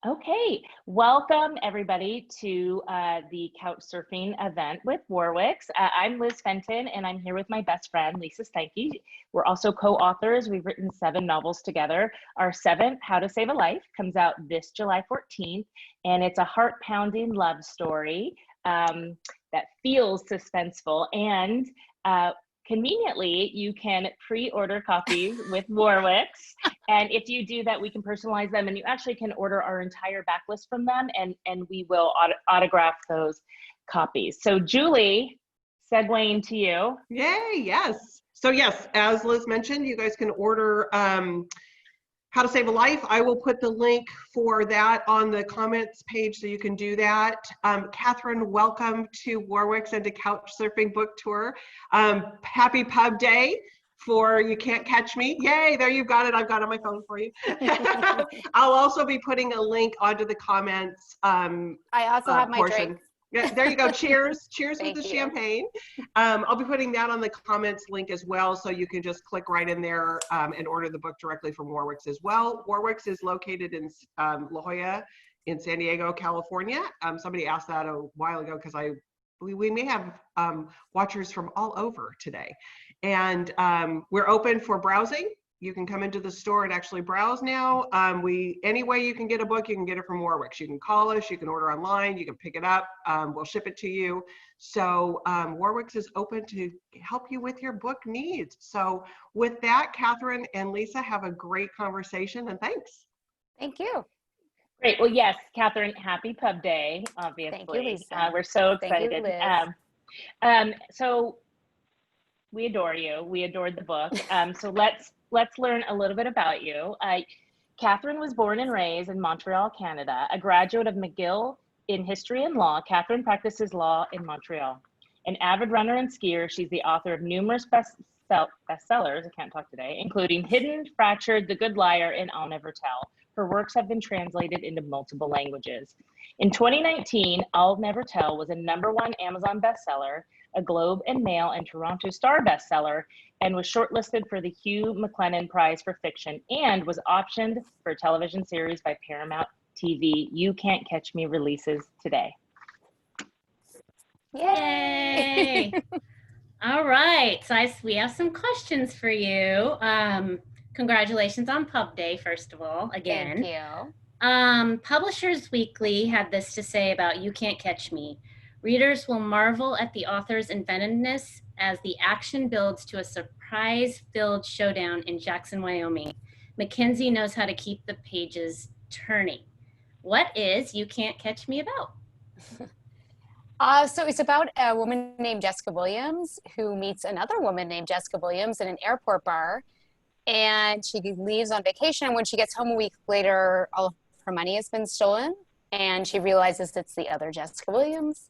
Okay, welcome everybody to the couch surfing event with Warwicks. I'm Liz Fenton and I'm here with my best friend, Lisa Steinke. We're also co-authors. We've written 7 novels together. Our 7th, How to Save a Life, comes out this July 14th, and it's a heart-pounding love story that feels suspenseful, and conveniently, you can pre-order copies with Warwicks. And if you do that, we can personalize them, and you actually can order our entire backlist from them, and we will autograph those copies. So Julie, segueing to you. Yay, yes. So yes, as Liz mentioned, you guys can order How to Save a Life. I will put the link for that on the comments page so you can do that. Catherine, welcome to Warwicks and to Couch Surfing Book Tour. Happy Pub Day for You Can't Catch Me. Yay, there you've got it. I've got it on my phone for you. I'll also be putting a link onto the comments I also have my portion. drink. Yeah, there you go. Cheers. Cheers with the you. champagne. I'll be putting that on the comments link as well, so you can just click right in there and order the book directly from Warwicks as well. Warwicks is located in La Jolla in San Diego, California. Somebody asked that a while ago because we may have watchers from all over today. And we're open for browsing. You can come into the store and actually browse now. Any way you can get a book, you can get it from Warwicks. You can call us, you can order online, you can pick it up, we'll ship it to you. So Warwicks is open to help you with your book needs. So with that, Catherine and Lisa, have a great conversation, and thanks. Thank you. Great. Well, yes, Catherine, happy Pub Day, obviously. Thank you, Lisa. We're so excited. Thank you, Liz. So we adore you. We adored the book. So let's learn a little bit about you. Catherine was born and raised in Montreal, Canada. A graduate of McGill in history and law, Catherine practices law in Montreal. An avid runner and skier, she's the author of numerous bestsellers, I can't talk today, including Hidden, Fractured, The Good Liar, and I'll Never Tell. Her works have been translated into multiple languages. In 2019, I'll Never Tell was a #1 Amazon bestseller, a Globe and Mail and Toronto Star bestseller, and was shortlisted for the Hugh McKinnon Prize for Fiction, and was optioned for a television series by Paramount TV. You Can't Catch Me releases today. Yay! All right, so we have some questions for you. Congratulations on Pub Day, first of all, again. Thank you. Publishers Weekly had this to say about You Can't Catch Me. Readers will marvel at the author's inventiveness as the action builds to a surprise-filled showdown in Jackson, Wyoming. McKenzie knows how to keep the pages turning. What is You Can't Catch Me about? So it's about a woman named Jessica Williams who meets another woman named Jessica Williams in an airport bar. And she leaves on vacation. And when she gets home a week later, all of her money has been stolen. And she realizes it's the other Jessica Williams.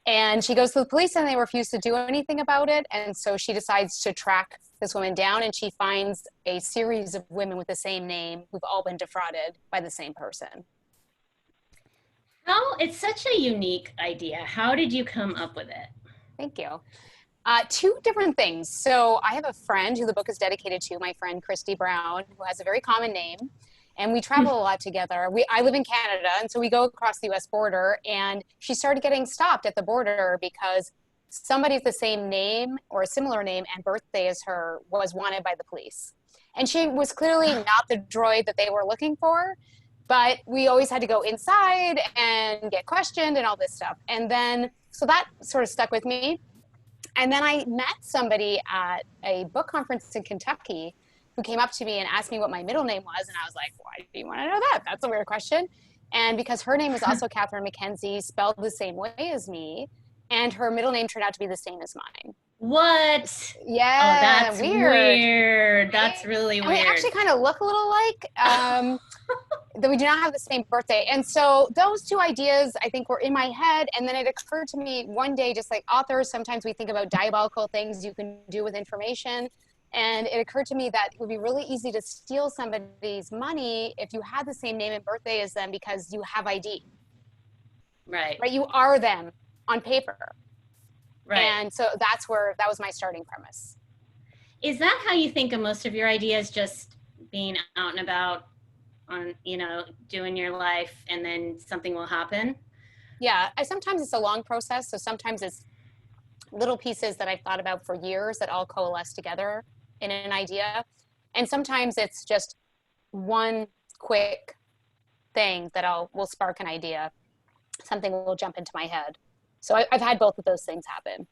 And she goes to the police and they refuse to do anything about it. And so she decides to track this woman down, and she finds a series of women with the same name who've all been defrauded by the same person. It's such a unique idea. How did you come up with it? Thank you. 2 different things. So I have a friend who the book is dedicated to, my friend Christy Brown, who has a very common name. And we travel a lot together. I live in Canada, and so we go across the US border, and she started getting stopped at the border because somebody with the same name or a similar name and birthday as her was wanted by the police. And she was clearly not the droid that they were looking for, but we always had to go inside and get questioned and all this stuff. And then, so that sort of stuck with me. And then I met somebody at a book conference in Kentucky who came up to me and asked me what my middle name was. And I was like, why do you want to know that? That's a weird question. And because her name is also Catherine McKenzie, spelled the same way as me, and her middle name turned out to be the same as mine. What? Yeah, oh, that's weird. That's really weird. And we actually kind of look a little alike, that we do not have the same birthday. And so those 2 ideas, I think, were in my head. And then it occurred to me one day, just like authors, sometimes we think about diabolical things you can do with information. And it occurred to me that it would be really easy to steal somebody's money if you had the same name and birthday as them because you have ID. Right. Right. You are them on paper. Right. And so that was my starting premise. Is that how you think of most of your ideas, just being out and about on, you know, doing your life, and then something will happen? Yeah, sometimes it's a long process. So sometimes it's little pieces that I've thought about for years that all coalesce together in an idea. And sometimes it's just one quick thing that will spark an idea. Something will jump into my head. So I've had both of those things happen.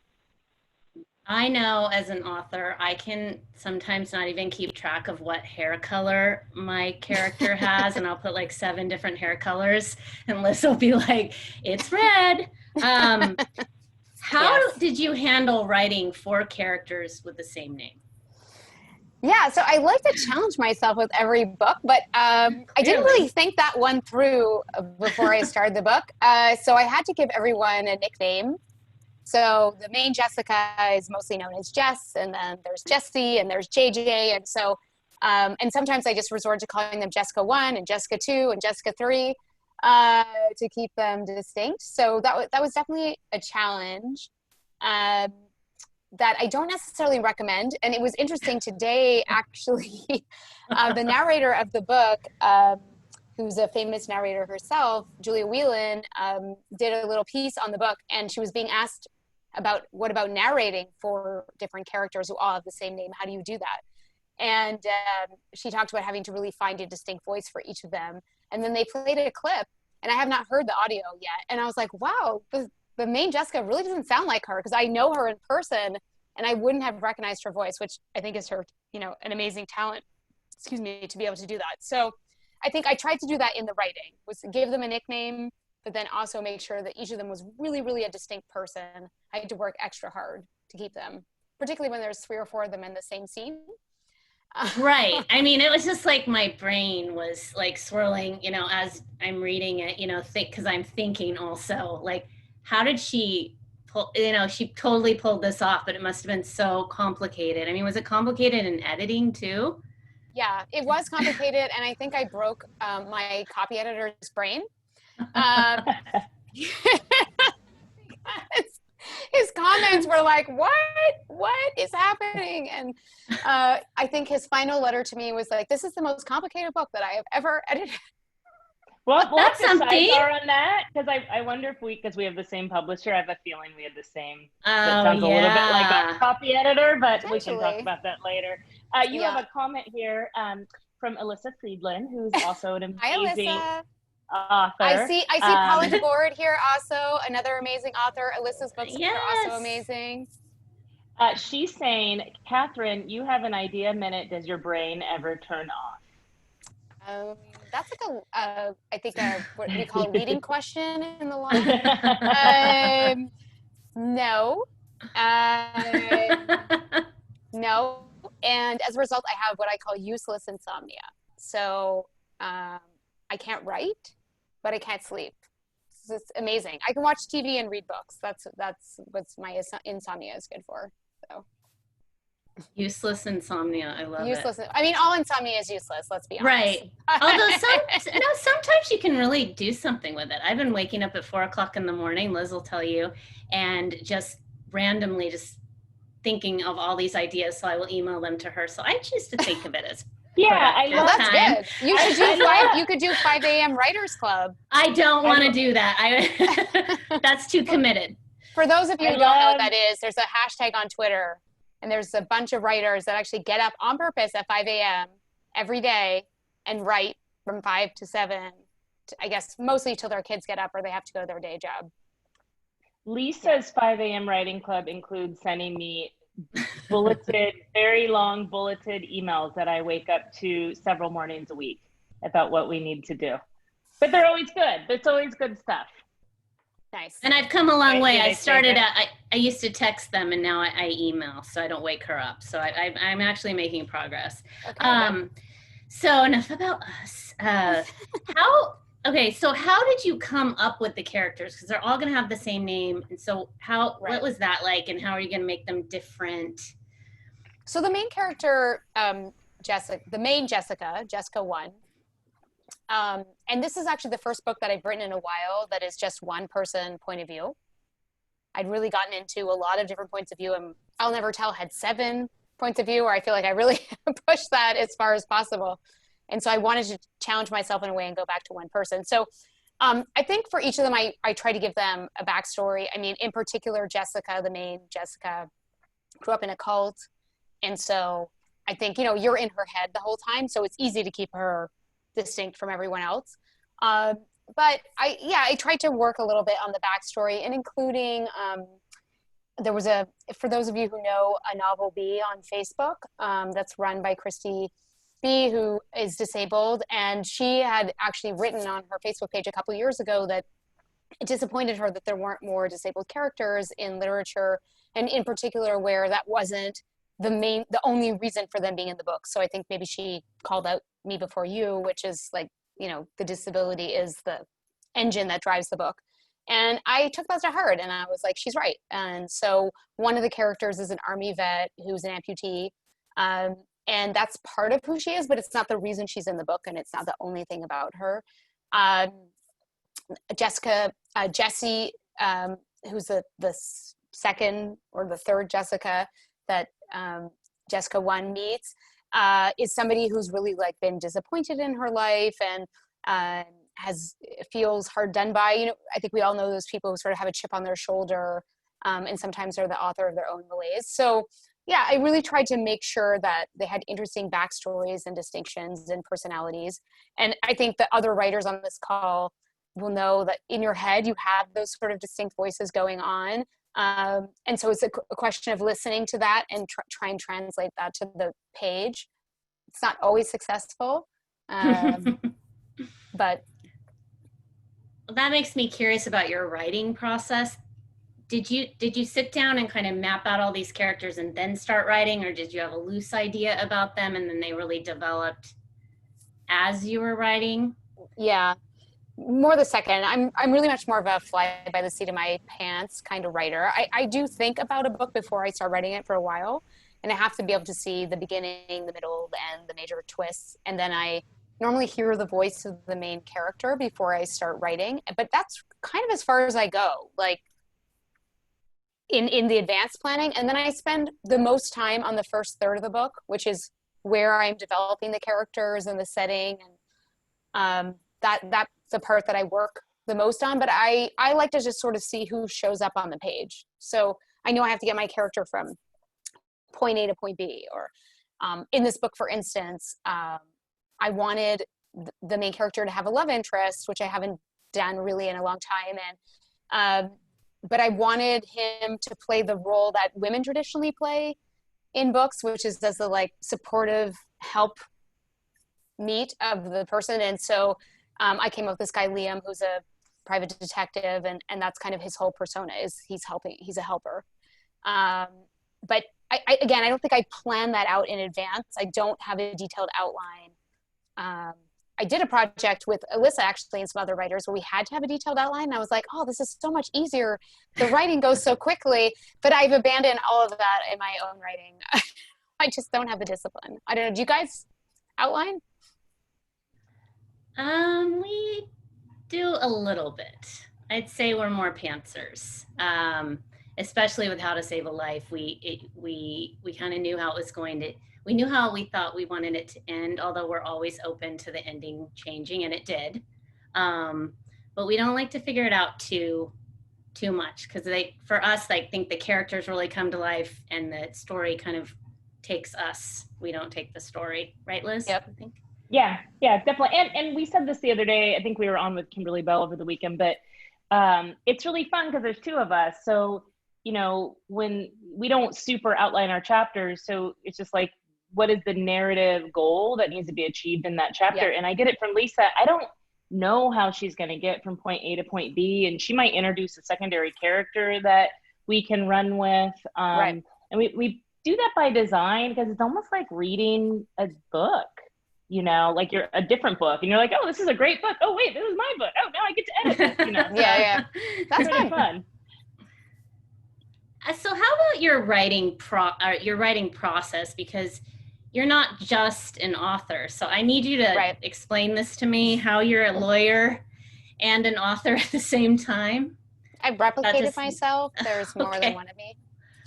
I know as an author, I can sometimes not even keep track of what hair color my character has, and I'll put like 7 different hair colors, and Liz will be like, it's red. How Yes. did you handle writing 4 characters with the same name? Yeah, so I like to challenge myself with every book, but I didn't really think that one through before I started the book. So I had to give everyone a nickname. So the main Jessica is mostly known as Jess, and then there's Jessie, and there's JJ, and so and sometimes I just resort to calling them Jessica 1 and Jessica 2 and Jessica 3 to keep them distinct. So that was definitely a challenge that I don't necessarily recommend. And it was interesting today, actually, the narrator of the book, who's a famous narrator herself, Julia Whelan, did a little piece on the book, and she was being asked about what about narrating for different characters who all have the same name? How do you do that? And she talked about having to really find a distinct voice for each of them. And then they played a clip, and I have not heard the audio yet. And I was like, wow, the main Jessica really doesn't sound like her, because I know her in person and I wouldn't have recognized her voice, which I think is her, you know, an amazing talent, excuse me, to be able to do that. So I think I tried to do that in the writing, was to give them a nickname, but then also make sure that each of them was really, really a distinct person. I had to work extra hard to keep them, particularly when there's 3 or 4 of them in the same scene. Right. I mean, it was just like my brain was like swirling, you know, as I'm reading it, you know, because I'm thinking also, like, how did she pull, you know, she totally pulled this off, but it must have been so complicated. I mean, was it complicated in editing too? Yeah, it was complicated, and I think I broke my copy editor's brain. His comments were like, what is happening? And I think his final letter to me was like, this is the most complicated book that I have ever edited. Well, That's something. sidebar on that, because I wonder if because we have the same publisher, I have a feeling we had the same. That Oh, sounds a little bit like yeah. a copy editor, but we can talk Potentially. about that later. You Yeah. have a comment here from Alyssa Friedland, who's also an Hi, amazing Alyssa. author. I see Paula DeBoard here also, another amazing author. Alyssa's books Yes. are also amazing. She's saying, Catherine, you have an idea minute. Does your brain ever turn off? That's like I think what we call a leading question in the line. No. No. And as a result, I have what I call useless insomnia. So I can't write, but I can't sleep. It's amazing. I can watch TV and read books. That's what my insomnia is good for. So Useless insomnia. I love useless. it. I mean, all insomnia is useless. Let's be honest. Right. Although sometimes you can really do something with it. I've been waking up at 4 o'clock in the morning, Liz will tell you, and just randomly just thinking of all these ideas. So I will email them to her. So I choose to think of it as Yeah, I productive love That's time. good. You should do you could do 5 a.m. Writers Club. I don't want to do that. That's too committed. For those of you I who don't know love- what that is, there's a hashtag on Twitter, and there's a bunch of writers that actually get up on purpose at 5 a.m. every day and write from 5 to 7, I guess mostly till their kids get up or they have to go to their day job. Lisa's 5 a.m. writing club includes sending me bulleted, very long bulleted emails that I wake up to several mornings a week about what we need to do. But they're always good. It's always good stuff. Nice. And I've come a long way. Did I I say started that? I used to text them, and now I email, so I don't wake her up. So I'm actually making progress. Okay, So enough about us. So how did you come up with the characters? Because they're all going to have the same name. And so what was that like, and how are you going to make them different? So the main character, Jessica 1, and this is actually the first book that I've written in a while that is just one person point of view. I'd really gotten into a lot of different points of view, and I'll Never Tell had 7 points of view, where I feel like I really pushed that as far as possible. And so I wanted challenge myself in a way and go back to one person. So I think for each of them, I try to give them a backstory. I mean, in particular, Jessica, the main Jessica, grew up in a cult. And so I think, you know, you're in her head the whole time. So it's easy to keep her distinct from everyone else. But I tried to work a little bit on the backstory, and including, there was for those of you who know, a Novel B on Facebook that's run by Christy B, who is disabled. And she had actually written on her Facebook page a couple of years ago that it disappointed her that there weren't more disabled characters in literature, and in particular where that wasn't the only reason for them being in the book. So I think maybe she called out Me Before You, which is like, you know, the disability is the engine that drives the book. And I took that to heart, and I was like, she's right. And so one of the characters is an Army vet who's an amputee. And that's part of who she is, but it's not the reason she's in the book, and it's not the only thing about her. Jessie, who's the second or the third Jessica that Jessica 1 meets, is somebody who's really like been disappointed in her life and feels hard done by. You know, I think we all know those people who sort of have a chip on their shoulder, and sometimes they're the author of their own malaise. So yeah, I really tried to make sure that they had interesting backstories and distinctions and personalities. And I think the other writers on this call will know that in your head, you have those sort of distinct voices going on. And so it's a question of listening to that and try and translate that to the page. It's not always successful, but. Well, that makes me curious about your writing process. Did you sit down and kind of map out all these characters and then start writing, or did you have a loose idea about them and then they really developed as you were writing? Yeah, more the second. I'm really much more of a fly by the seat of my pants kind of writer. I do think about a book before I start writing it for a while, and I have to be able to see the beginning, the middle, the end, the major twists, and then I normally hear the voice of the main character before I start writing. But that's kind of as far as I go, like in the advanced planning. And then I spend the most time on the first third of the book, which is where I'm developing the characters and the setting. And that's the part that I work the most on. But I like to just sort of see who shows up on the page. So I know I have to get my character from point A to point B. Or in this book, for instance, I wanted the main character to have a love interest, which I haven't done really in a long time. And but I wanted him to play the role that women traditionally play in books, which is as the like supportive help meet of the person. And so I came up with this guy, Liam, who's a private detective, and that's kind of his whole persona is he's a helper. But I don't think I planned that out in advance. I don't have a detailed outline. I did a project with Alyssa, actually, and some other writers where we had to have a detailed outline. And I was like, oh, this is so much easier. The writing goes so quickly, but I've abandoned all of that in my own writing. I just don't have the discipline. I don't know. Do you guys outline? We do a little bit. I'd say we're more pantsers, especially with How to Save a Life. We kind of knew how it was going to. We knew how we thought we wanted it to end, although we're always open to the ending changing, and it did. But we don't like to figure it out too much, because for us, I think the characters really come to life and the story kind of takes us. We don't take the story. Right, Liz? Yep. I think. Yeah, definitely. And we said this the other day. I think we were on with Kimberly Bell over the weekend, but it's really fun because there's two of us. So, you know, when we don't super outline our chapters, so it's just like, what is the narrative goal that needs to be achieved in that chapter? Yeah. And I get it from Lisa. I don't know how she's going to get from point A to point B, and she might introduce a secondary character that we can run with. Right. And we do that by design, because it's almost like reading a book, you know, like you're a different book and you're like, oh, this is a great book. Oh, wait, this is my book. Oh, now I get to edit it, you know? Yeah. That's really fun. So how about your writing process? Because you're not just an author. So I need you to explain this to me, how you're a lawyer and an author at the same time. I've replicated myself. There's more than one of me.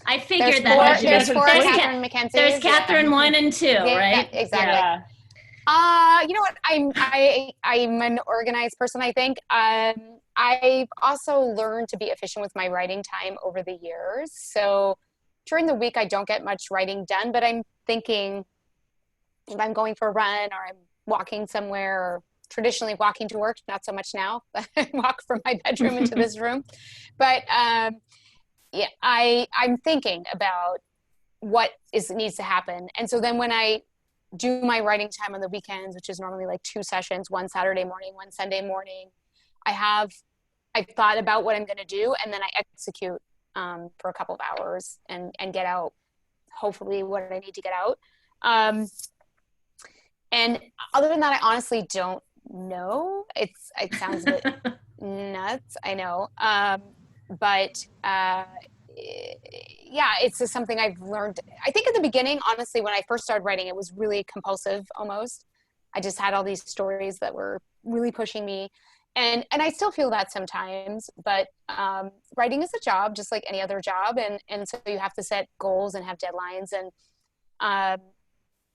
I figured that. There's four Catherine McKenzie. There's Catherine 1 and 2, right? Exactly. Yeah. You know what? I'm an organized person, I think. I've also learned to be efficient with my writing time over the years. So during the week, I don't get much writing done, but I'm thinking if I'm going for a run or I'm walking somewhere, or traditionally walking to work, not so much now, but I walk from my bedroom into this room. But yeah, I'm thinking about what needs to happen. And so then when I do my writing time on the weekends, which is normally like 2 sessions, one Saturday morning, one Sunday morning, I've thought about what I'm going to do, and then I execute for a couple of hours and get out hopefully what I need to get out. And other than that, I honestly don't know. It sounds a bit nuts, I know. But yeah, it's just something I've learned. I think in the beginning, honestly, when I first started writing, it was really compulsive almost. I just had all these stories that were really pushing me. And I still feel that sometimes, but writing is a job just like any other job. And so you have to set goals and have deadlines,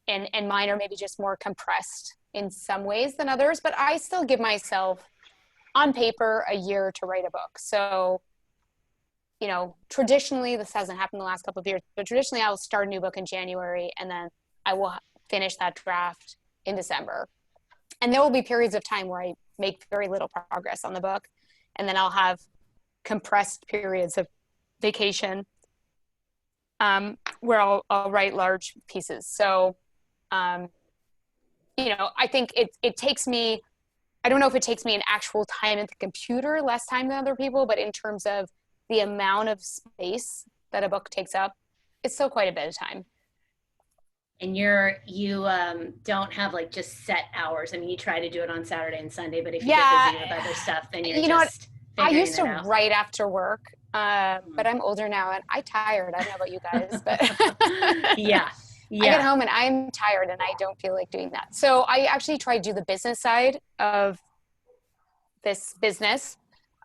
and mine are maybe just more compressed in some ways than others, but I still give myself on paper a year to write a book. So, you know, traditionally, this hasn't happened the last couple of years, but traditionally I'll start a new book in January, and then I will finish that draft in December. And there will be periods of time where I make very little progress on the book. And then I'll have compressed periods of vacation where I'll write large pieces. So, you know, I think it takes me, I don't know if it takes me an actual time at the computer, less time than other people, but in terms of the amount of space that a book takes up, it's still quite a bit of time. And you don't have like just set hours. I mean, you try to do it on Saturday and Sunday, but if you get busy with other stuff, then you're just I used to out. write after work, but I'm older now and I'm tired. I don't know about you guys, but yeah. I get home and I'm tired and I don't feel like doing that. So I actually try to do the business side of this business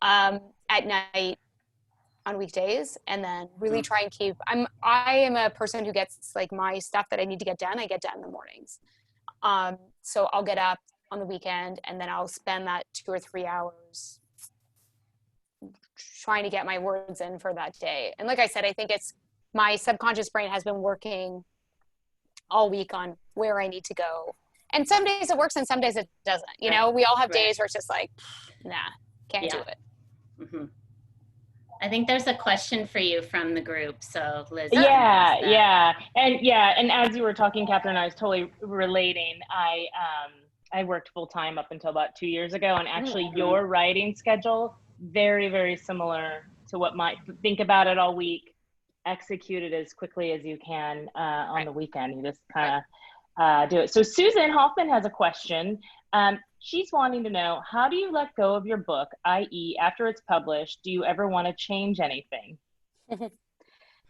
at night on weekdays, and then really try and keep, I am a person who gets like my stuff that I need to get done, I get done in the mornings. So I'll get up on the weekend and then I'll spend that 2 or 3 hours trying to get my words in for that day. And like I said, I think it's my subconscious brain has been working all week on where I need to go. And some days it works and some days it doesn't. You know, we all have days where it's just like, nah, can't do it. Mm-hmm. I think there's a question for you from the group. So Liz. Yeah. And as you were talking, Catherine, I was totally relating. I worked full time up until about 2 years ago, and actually your writing schedule, very, very similar to what think about it all week, execute it as quickly as you can on the weekend. You just kind of do it. So Susan Hoffman has a question. She's wanting to know, how do you let go of your book, i.e. after it's published, do you ever want to change anything?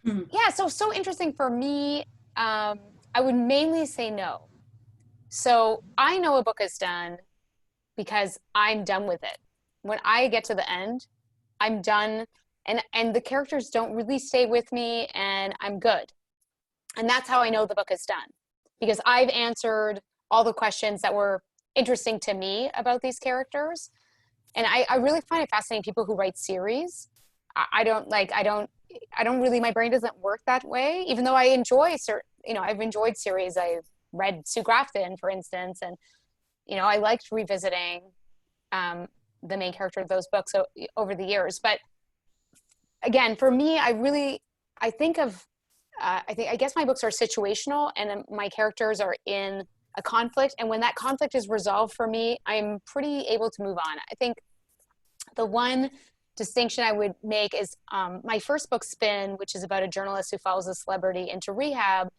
Yeah, so interesting for me. I would mainly say no. So I know a book is done because I'm done with it. When I get to the end, I'm done, and the characters don't really stay with me, and I'm good. And that's how I know the book is done, because I've answered all the questions that were interesting to me about these characters. And I really find it fascinating, people who write series. I don't really, my brain doesn't work that way, even though I enjoy I've enjoyed series. I've read Sue Grafton, for instance, and I liked revisiting the main character of those books over the years. But again, for me, I guess my books are situational, and my characters are in a conflict, and when that conflict is resolved for me, I'm pretty able to move on. I think the one distinction I would make is my first book, Spin, which is about a journalist who follows a celebrity into rehab,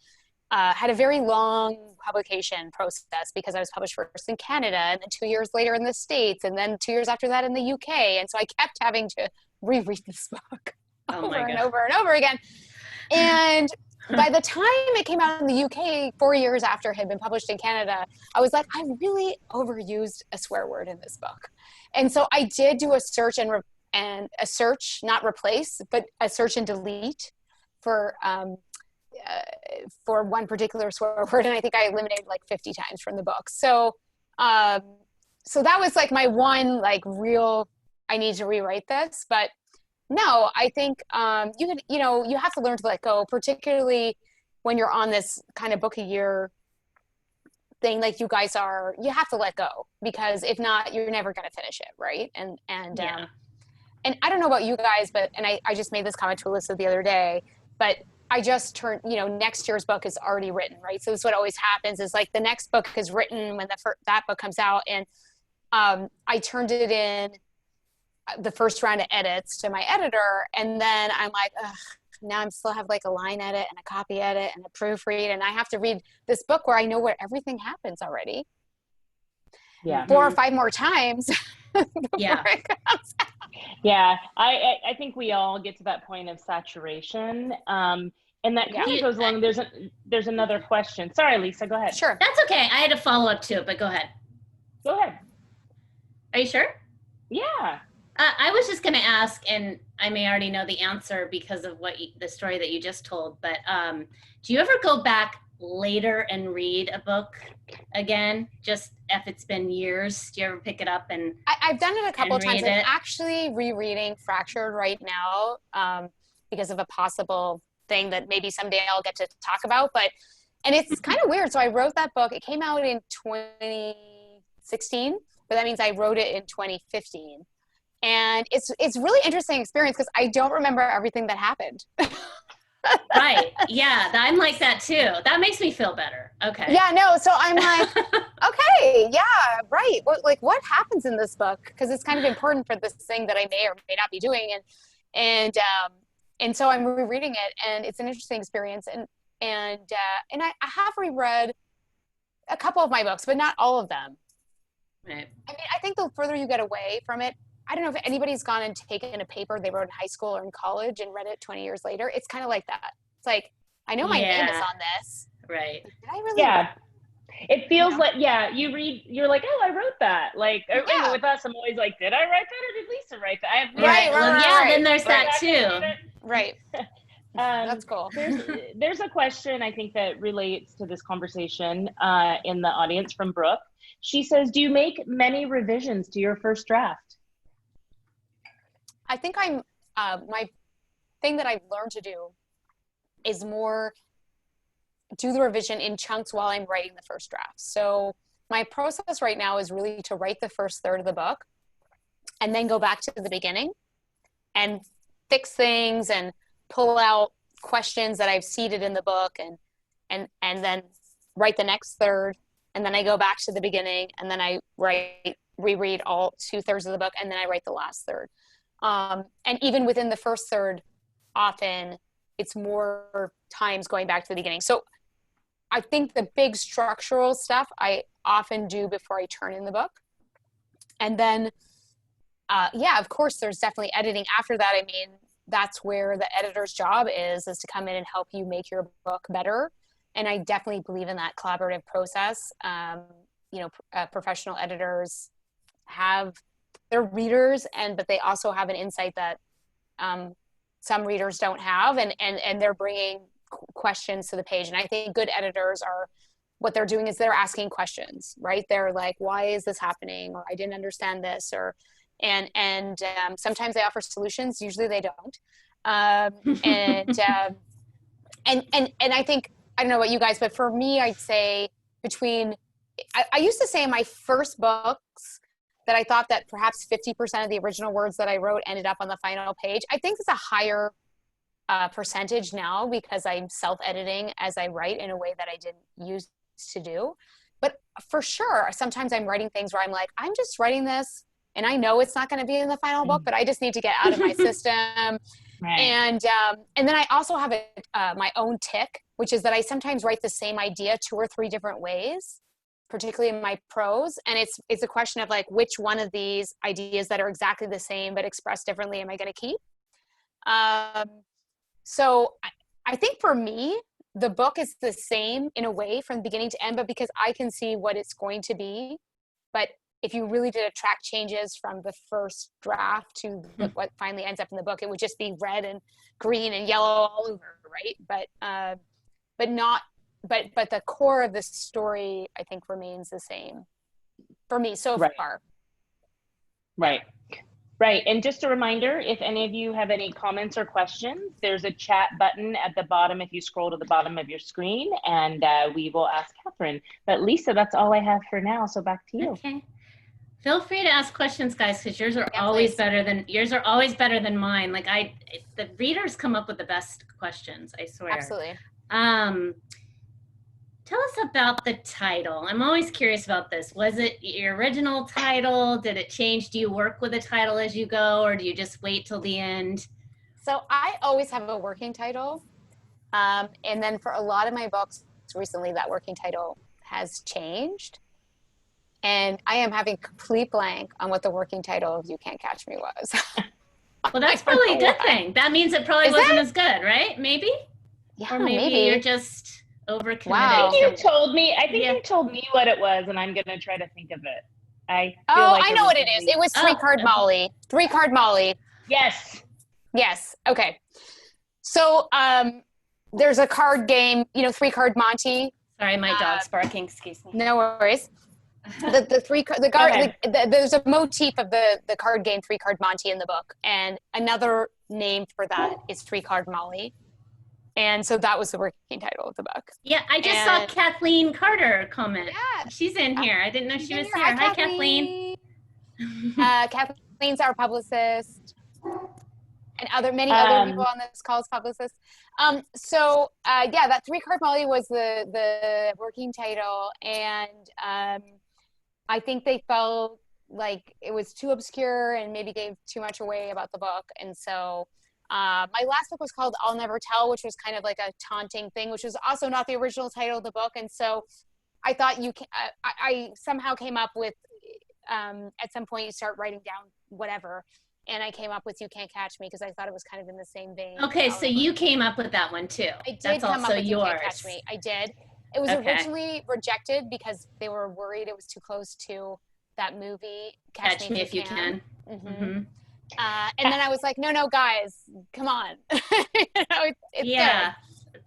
had a very long publication process, because I was published first in Canada, and then 2 years later in the States, and then 2 years after that in the UK. And so I kept having to reread this book over and over and over again. And by the time it came out in the UK, 4 years after it had been published in Canada, I was like, I really overused a swear word in this book. And so I did do a search and a search, not replace, but a search and delete for for one particular swear word, and I think I eliminated like 50 times from the book. So so that was like my one like real, I need to rewrite this. But no, I think you have to learn to let go, particularly when you're on this kind of book a year thing like you guys are. You have to let go, because if not, you're never going to finish it, right? And I don't know about you guys, but I just made this comment to Alyssa the other day, but I just turned, next year's book is already written, right? So this is what always happens, is like the next book is written when that book comes out, and I turned it in the first round of edits to my editor, and then I'm like, ugh, now I still have like a line edit and a copy edit and a proofread, and I have to read this book where I know where everything happens already. Yeah. 4 or 5 more times. Yeah. It comes out. Yeah, I think we all get to that point of saturation. And that kind of goes along. There's another question. Sorry, Lisa, go ahead. Sure. That's okay. I had a follow up to it, but go ahead. Go ahead. Are you sure? Yeah. I was just going to ask, and I may already know the answer because of the story that you just told, but do you ever go back later and read a book again, just if it's been years? Do you ever pick it up and I've done it a couple of times. read I'm it? actually rereading Fractured right now because of a possible thing that maybe someday I'll get to talk about. And it's kind of weird. So I wrote that book. It came out in 2016, but that means I wrote it in 2015. And it's really interesting experience because I don't remember everything that happened. Right. Yeah, I'm like that too. That makes me feel better. Okay. Yeah, no. So I'm like, okay, yeah, right. What happens in this book? Because it's kind of important for this thing that I may or may not be doing. And so I'm rereading it, and it's an interesting experience. And I have reread a couple of my books, but not all of them. Right. I mean, I think the further you get away from it, I don't know if anybody's gone and taken a paper they wrote in high school or in college and read it 20 years later. It's kind of like that. It's like, I know my name is on this. Right. Did I really? Yeah. It feels like, you read, you're like, oh, I wrote that. Like, and with us, I'm always like, did I write that or did Lisa write that? I have Right. Then there's that too. Right. That's cool. There's a question I think that relates to this conversation in the audience from Brooke. She says, do you make many revisions to your first draft? I think my thing that I've learned to do is more do the revision in chunks while I'm writing the first draft. So my process right now is really to write the first third of the book and then go back to the beginning and fix things and pull out questions that I've seeded in the book and then write the next third. And then I go back to the beginning and then I reread all 2/3 of the book, and then I write the last third. And even within the first third, often it's more times going back to the beginning. So I think the big structural stuff I often do before I turn in the book. And then, of course, there's definitely editing after that. I mean, that's where the editor's job is to come in and help you make your book better. And I definitely believe in that collaborative process. Professional editors have their readers, but they also have an insight that some readers don't have, and they're bringing questions to the page. And I think good editors what they're doing is they're asking questions, right? They're like, why is this happening? Or I didn't understand this, and sometimes they offer solutions. Usually they don't. And I think, I don't know about you guys, but for me, I'd say I used to say in my first books that I thought that perhaps 50% of the original words that I wrote ended up on the final page. I think it's a higher percentage now because I'm self-editing as I write in a way that I didn't used to do. But for sure, sometimes I'm writing things where I'm like, I'm just writing this and I know it's not going to be in the final book, but I just need to get out of my system. Right. And then I also have my own tick, which is that I sometimes write the same idea 2 or 3 different ways, particularly in my prose. And it's a question of like, which one of these ideas that are exactly the same but expressed differently am I going to keep? So I think for me, the book is the same in a way from beginning to end, but because I can see what it's going to be. But if you really did a track changes from the first draft to what finally ends up in the book, it would just be red and green and yellow all over, right? But but the core of the story, I think, remains the same for me so Right. far. Right. Right. And just a reminder, if any of you have any comments or questions, there's a chat button at the bottom if you scroll to the bottom of your screen, and we will ask Catherine. But Lisa, that's all I have for now. So back to you. Okay. Feel free to ask questions, guys, because yours are Yeah, always please. better than mine. Like the readers come up with the best questions, I swear. Absolutely. Tell us about the title. I'm always curious about this. Was it your original title? Did it change? Do you work with a title as you go, or do you just wait till the end? So I always have a working title. And then for a lot of my books recently, that working title has changed. And I am having complete blank on what the working title of You Can't Catch Me was. Well, that's probably a good thing. That means it probably wasn't as good, right? Maybe? Yeah, Or maybe you're just overcommitted. Wow. I think you told me what it was, and I'm going to try to think of it. I know what it is. It was three-card Molly. Three-card Molly. Yes. Yes. Okay. So there's a card game, three-card Monty. Sorry, my dog's barking. Excuse me. No worries. There's a motif of the card game three-card Monty in the book, and another name for that is three-card Molly. And so that was the working title of the book. Yeah, I just saw Kathleen Carter comment. Yeah. She's in here. I didn't know she was here. Hi, Kathleen. Kathleen's our publicist, and many other people on this call is publicists. That three-card Molly was the working title, and I think they felt like it was too obscure and maybe gave too much away about the book, and so. My last book was called I'll Never Tell, which was kind of like a taunting thing, which was also not the original title of the book. And so I thought I somehow came up with, at some point you start writing down whatever. And I came up with You Can't Catch Me because I thought it was kind of in the same vein. Okay, so you came up with that one too. I did That's come also up with yours. You Can't Catch Me. I did. It was originally rejected because they were worried it was too close to that movie, Catch Me If You Can. Mm-hmm. Mm-hmm. And then I was like, no, guys, come on. It's good.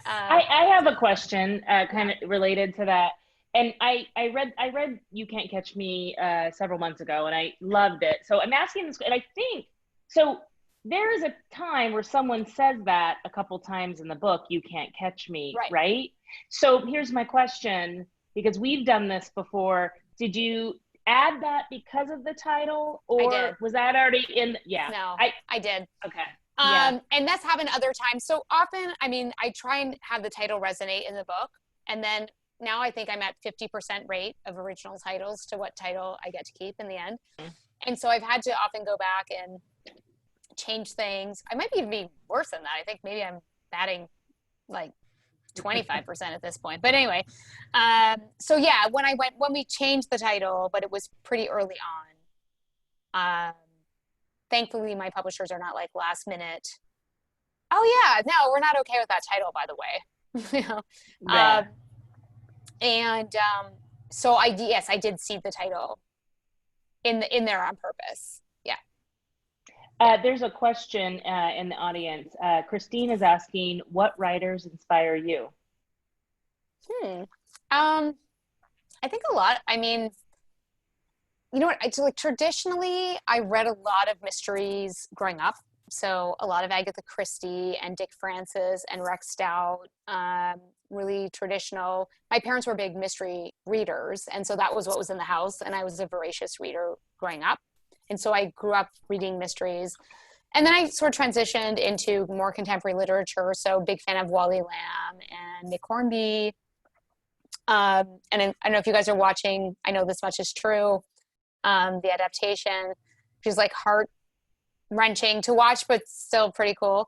I have a question kind of related to that. And I read You Can't Catch Me several months ago, and I loved it. So I'm asking this, and I think, so there is a time where someone says that a couple times in the book, You Can't Catch Me, right? So here's my question, because we've done this before. Did you add that because of the title, or was that already in? No, I did. Okay. And that's happened other times. So often, I try and have the title resonate in the book, and then now I think I'm at 50% rate of original titles to what title I get to keep in the end. And so I've had to often go back and change things. I might even be worse than that. I think maybe I'm batting like 25% at this point. But anyway, when we changed the title, but it was pretty early on. Thankfully, my publishers are not like last minute. Oh yeah, no, we're not okay with that title, by the way. So I did seed the title in there on purpose. Yeah. There's a question in the audience. Christine is asking, what writers inspire you? I think a lot. You know what? Traditionally, I read a lot of mysteries growing up. So a lot of Agatha Christie and Dick Francis and Rex Stout, really traditional. My parents were big mystery readers, and so that was what was in the house, and I was a voracious reader growing up. And so I grew up reading mysteries. And then I sort of transitioned into more contemporary literature, so big fan of Wally Lamb and Nick Hornby. And I don't know if you guys are watching, I Know This Much Is True, the adaptation, which is like heart-wrenching to watch, but still pretty cool.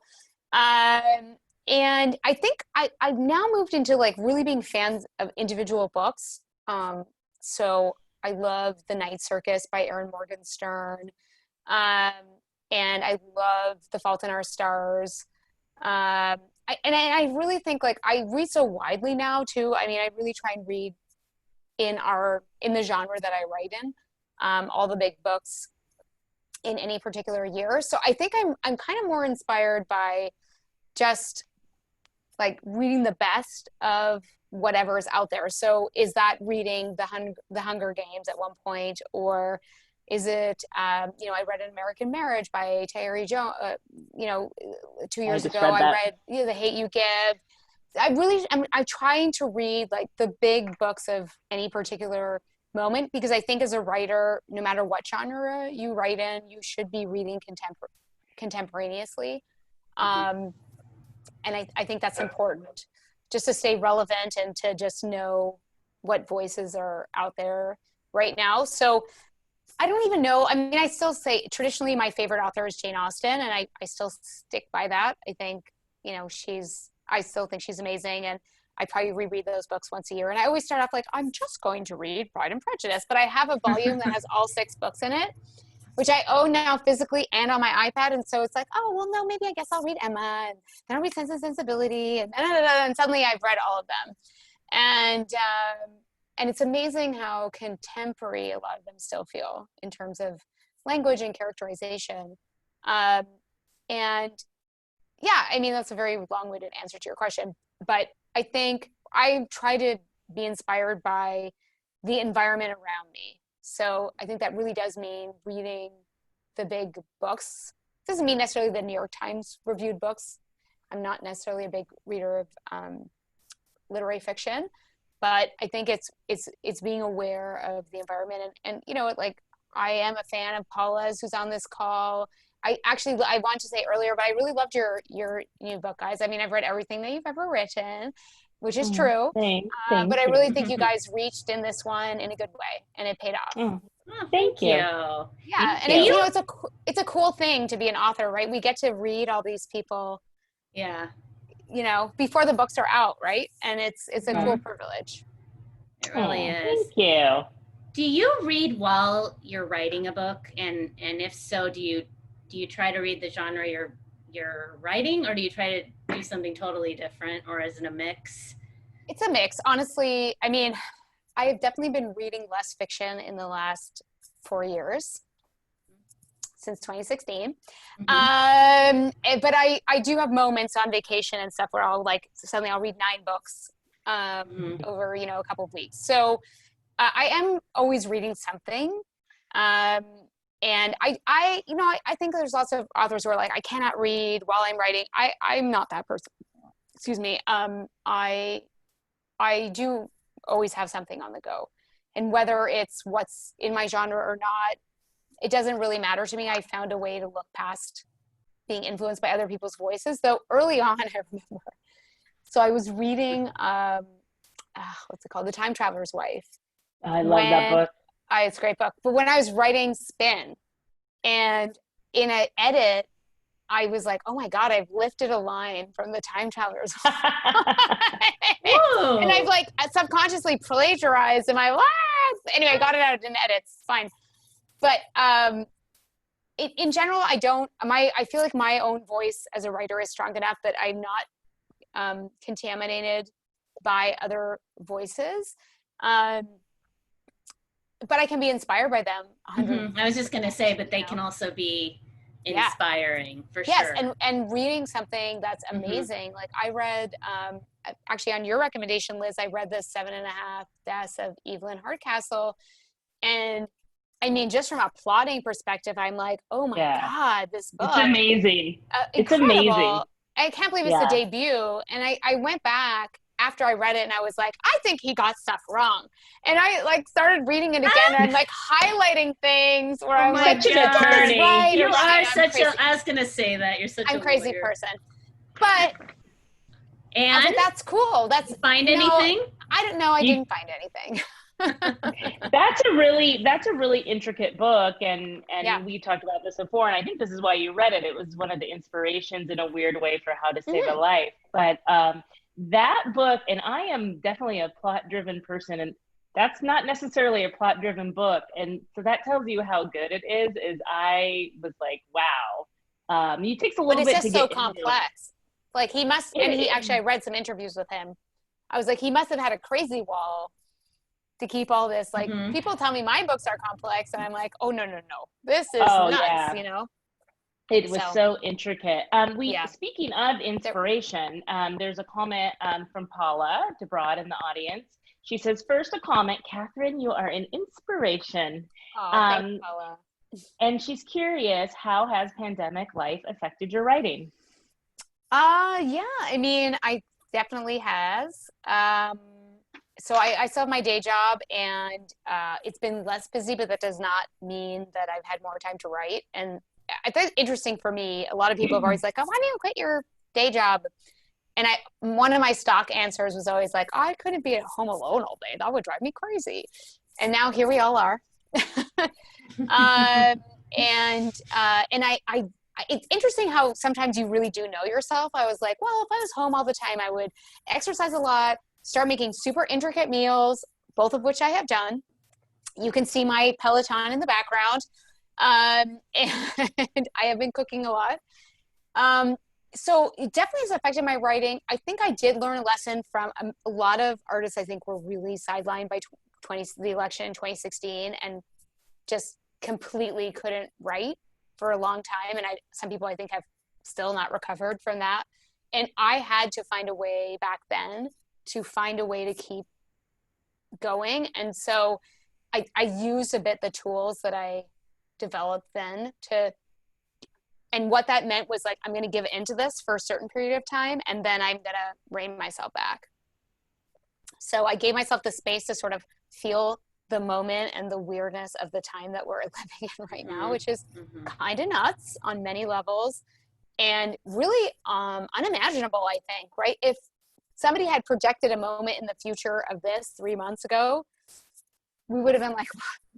And I think I've now moved into like really being fans of individual books. So I love The Night Circus by Erin Morgenstern. And I love The Fault in Our Stars. I really think like I read so widely now too. I really try and read in the genre that I write in, all the big books in any particular year. So I think I'm kind of more inspired by just like reading the best of whatever is out there. So is that reading the Hunger Games at one point, or is it, you know, I read An American Marriage by Tayari Jones, you know, 2 years ago. I read, you know, The Hate You Give. I'm trying to read like the big books of any particular moment, because I think as a writer, no matter what genre you write in, you should be reading contemporaneously. And I think that's important, just to stay relevant and to just know what voices are out there right now. So I don't even know. I mean, I still say traditionally my favorite author is Jane Austen, and I still stick by that. I think, you know, I still think she's amazing, and I probably reread those books once a year. And I always start off like, I'm just going to read Pride and Prejudice, but I have a volume that has all 6 books in it, which I own now physically and on my iPad. And so it's like, oh, well, no, maybe I guess I'll read Emma, and then I'll read Sense and Sensibility, and suddenly I've read all of them. And it's amazing how contemporary a lot of them still feel in terms of language and characterization. And yeah, I mean, that's a very long-winded answer to your question, but I think I try to be inspired by the environment around me. So I think that really does mean reading the big books. It doesn't mean necessarily the New York Times reviewed books. I'm not necessarily a big reader of literary fiction, but I think it's being aware of the environment. And you know, like, I am a fan of Paula's, who's on this call. I wanted to say earlier, but I really loved your new book, guys. I mean, I've read everything that you've ever written, which is true. Thank but I you. really think you guys reached in this one in a good way, and it paid off. Oh, thank you. Yeah, Thank and you. you know, it's a cool thing to be an author, right? We get to read all these people, Yeah, you know, before the books are out, right? And it's a cool privilege. it really is. Thank you. Do you read while you're writing a book? And if so, do you try to read the genre you're writing, or do you try to do something totally different, or is it a mix? It's a mix, honestly. I mean, I have definitely been reading less fiction in the last 4 years, since 2016. Mm-hmm. But I do have moments on vacation and stuff where I'll suddenly I'll read 9 books over, you know, a couple of weeks. So I am always reading something. And I think there's lots of authors who are like, I cannot read while I'm writing. I'm not that person. Excuse me. I do always have something on the go. And whether it's what's in my genre or not, it doesn't really matter to me. I found a way to look past being influenced by other people's voices. Though early on, I remember. So I was reading, what's it called? The Time Traveler's Wife. I love that book. It's a great book. But when I was writing Spin, and in an edit, I was like, oh my God, I've lifted a line from the Time Traveler's Wife. And I've subconsciously plagiarized in my life. Anyway, I got it out in edits. It's fine. But in general, I feel like my own voice as a writer is strong enough that I'm not contaminated by other voices. But I can be inspired by them. I was just going to say, but they can also be inspiring for sure. Yes, and reading something that's amazing. Like I read, actually on your recommendation, Liz, I read the 7.5 Deaths of Evelyn Hardcastle. And I mean, just from a plotting perspective, I'm like, oh my God, this book. It's amazing. It's incredible. amazing. I can't believe it's the debut. And I went back after I read it and I was like, I think he got stuff wrong. And I started reading it again and I'm highlighting things where I'm like, such an attorney. Right. You are such a, I was going to say that. You're such a crazy lawyer. person. But that's cool. Find anything? I don't know. I didn't find anything. That's a really intricate book, and we talked about this before, and I think this is why you read it. It was one of the inspirations in a weird way for How to Save a Life. But that book, and I am definitely a plot-driven person, and that's not necessarily a plot-driven book, and so that tells you how good it is I was like, wow. It takes a little bit to get so complex. Like he must, and he actually, I read some interviews with him. I was like, he must have had a crazy wall to keep all this. Like people tell me my books are complex, and I'm like, oh no, this is nuts, you know. It was So, so intricate. yeah. Speaking of inspiration, there's a comment from Paula DeBrod in the audience. She says, first a comment, Catherine, you are an inspiration. Oh, thanks, Um, Paula. and she's curious, how has pandemic life affected your writing? Yeah, I mean, I definitely has. So I still have my day job, and it's been less busy, but that does not mean that I've had more time to write. And I think it's interesting for me. A lot of people have always like, "Oh, why don't you quit your day job?" And one of my stock answers was always like, "I couldn't be at home alone all day. That would drive me crazy." And now here we all are. Um, and it's interesting how sometimes you really do know yourself. I was like, well, if I was home all the time, I would exercise a lot, start making super intricate meals, both of which I have done. You can see my Peloton in the background. And I have been cooking a lot. So it definitely has affected my writing. I think I did learn a lesson from a lot of artists. I think were really sidelined by the election in 2016 and just completely couldn't write for a long time. And some people I think have still not recovered from that. And I had to find a way back then to find a way to keep going. And so I used a bit the tools that I developed then and what that meant was like, I'm going to give into this for a certain period of time, and then I'm going to rein myself back. So I gave myself the space to sort of feel the moment and the weirdness of the time that we're living in right now, which is kind of nuts on many levels and really unimaginable, I think, right? If somebody had projected a moment in the future of this 3 months ago, we would have been like,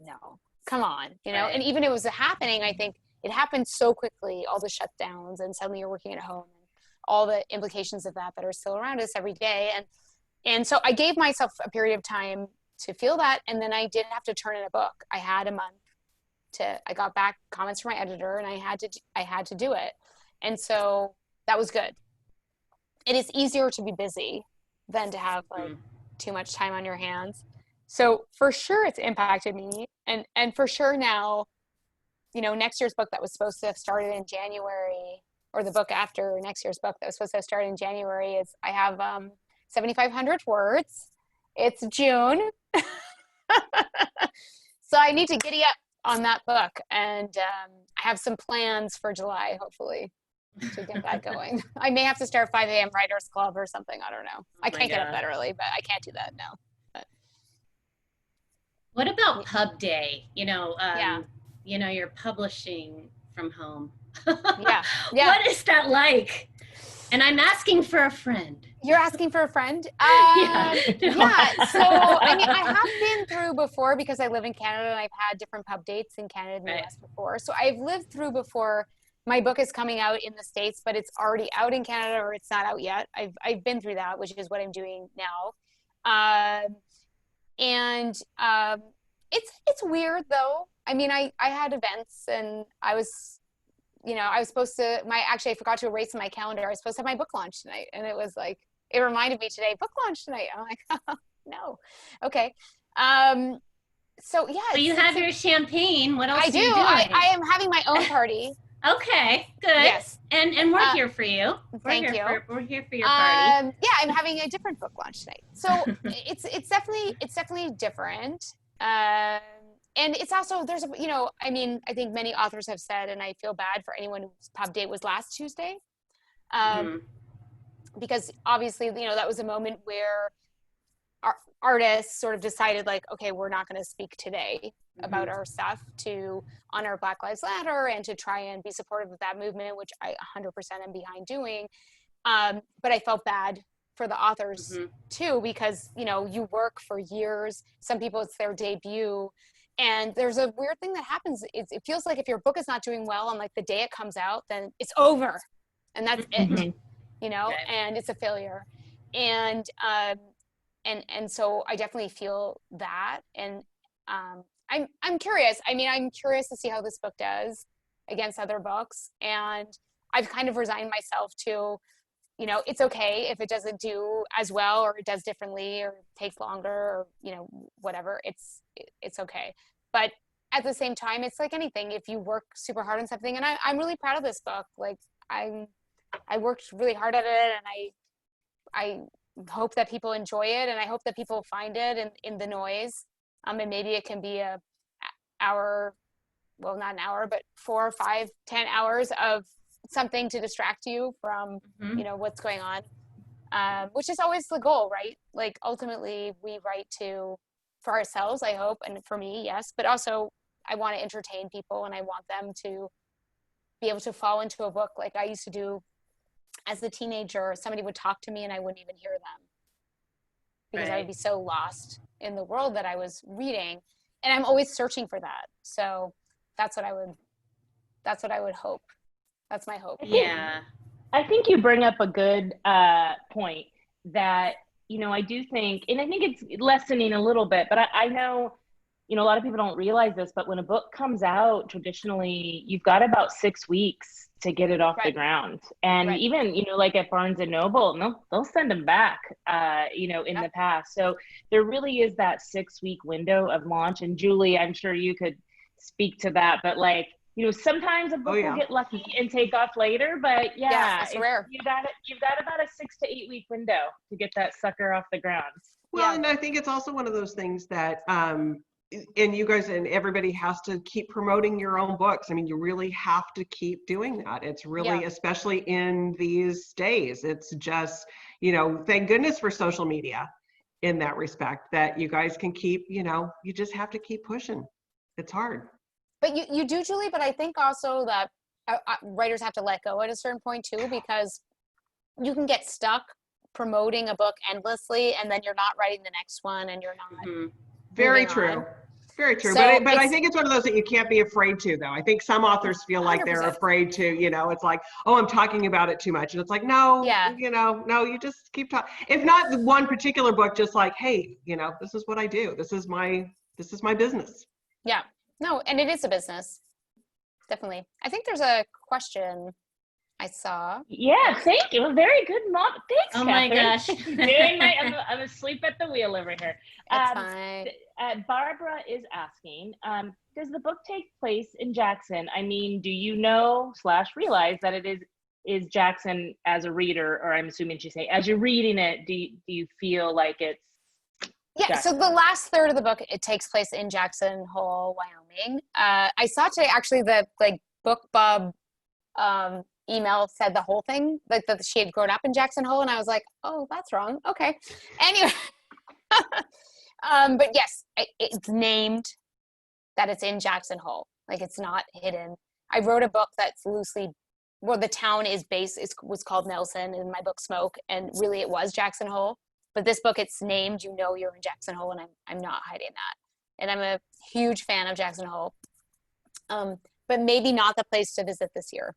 no, come on, you know? Right. And even if it was happening, I think it happened so quickly, all the shutdowns, and suddenly you're working at home and all the implications of that are still around us every day. And so I gave myself a period of time to feel that. And then I did have to turn in a book. I had a month I got back comments from my editor, and I had to do it. And so that was good. It is easier to be busy than to have like too much time on your hands. So for sure it's impacted me. And for sure now, you know, next year's book that was supposed to have started in January, or the book after next year's book that was supposed to have started in January, I have 7,500 words. It's June. So I need to giddy up on that book. And I have some plans for July, hopefully, to get that going. I may have to start 5 a.m. Writers Club or something. I don't know. I can't get up that early, but I can't do that now. But. What about pub day? Yeah. You're publishing from home. Yeah. What is that like? And I'm asking for a friend. You're asking for a friend? Yeah. So, I mean, I have been through before because I live in Canada, and I've had different pub dates in Canada and the US before. So I've lived through before. My book is coming out in the States, but it's already out in Canada, or it's not out yet. I've been through that, which is what I'm doing now. It's weird though. I mean, I had events, and I was supposed to, I forgot to erase in my calendar. I was supposed to have my book launch tonight. And it was like, it reminded me today, book launch tonight. I'm like, oh, no. Okay. So yeah. So you have your champagne. What else I do. Are you doing? I am having my own party. Okay, good. Yes. And we're here for you. Thank you. We're here for your party. Yeah, I'm having a different book launch tonight. So it's definitely different. And it's also, I think many authors have said, and I feel bad for anyone whose pub date was last Tuesday. Because obviously, that was a moment where our artists sort of decided like, okay, we're not going to speak today about our stuff to honor Black Lives Matter and to try and be supportive of that movement, which I 100% am behind doing. But I felt bad for the authors too, because, you work for years. Some people, it's their debut. And there's a weird thing that happens. It feels like if your book is not doing well on like the day it comes out, then it's over, and that's it, and it's a failure. And so I definitely feel that. And I'm curious. I mean, I'm curious to see how this book does against other books. And I've kind of resigned myself to, it's okay if it doesn't do as well, or it does differently, or takes longer, or, whatever. It's okay. But at the same time, it's like anything. If you work super hard on something, and I'm really proud of this book. Like I worked really hard at it, and I hope that people enjoy it, and I hope that people find it in the noise. And maybe it can be a hour, well, not an hour, but 4, 5, 10 hours of something to distract you from, you know, what's going on. Which is always the goal, right? Like ultimately we write for ourselves, I hope, and for me, yes, but also I want to entertain people, and I want them to be able to fall into a book like I used to do as a teenager. Somebody would talk to me and I wouldn't even hear them because I would be so lost in the world that I was reading, and I'm always searching for that. So that's what I would hope. That's my hope. Yeah. I think you bring up a good point that, you know, I do think, and I think it's lessening a little bit, but I know, you know, a lot of people don't realize this, but when a book comes out, traditionally, you've got about 6 weeks to get it off the ground. And even, you know, like at Barnes and Noble, they'll send them back, you know, in the past. So there really is that 6-week window of launch. And Julie, I'm sure you could speak to that, but like, you know, sometimes a book will get lucky and take off later, but it's rare. You've got about a 6 to 8 week window to get that sucker off the ground. Well, and I think it's also one of those things that, and you guys and everybody has to keep promoting your own books. I mean, you really have to keep doing that. It's really, especially in these days, it's just, you know, thank goodness for social media in that respect, that you guys can keep, you know, you just have to keep pushing. It's hard. But you do, Julie, but I think also that writers have to let go at a certain point too, because you can get stuck promoting a book endlessly and then you're not writing the next one and you're not. Very true. Very true. So but I think it's one of those that you can't be afraid to, though. I think some authors feel like 100%. they're afraid to, you know, it's like, oh, I'm talking about it too much. And it's like, no, you know, no, you just keep talking. If not the one particular book, just like, hey, you know, this is what I do. This is my business. Yeah. No, and it is a business. Definitely. I think there's a question I saw. Yeah, thank you. Very good, Mom. Thanks, Oh Catherine. my gosh. I'm asleep at the wheel over here. That's fine. Barbara is asking, does the book take place in Jackson? I mean, do you know / realize that it is Jackson as a reader, or I'm assuming she's saying, as you're reading it, do you feel like it's Jackson? So the last third of the book, it takes place in Jackson Hole, Wyoming. I saw today actually that like BookBub email said the whole thing, like that she had grown up in Jackson Hole, and I was like, oh, that's wrong. Okay. Anyway, but yes, it's named that it's in Jackson Hole. Like it's not hidden. I wrote a book that's loosely, well, the town is based, was called Nelson in my book Smoke, and really it was Jackson Hole. But this book, it's named, you know, you're in Jackson Hole, and I'm not hiding that. And I'm a huge fan of Jackson Hole, but maybe not the place to visit this year.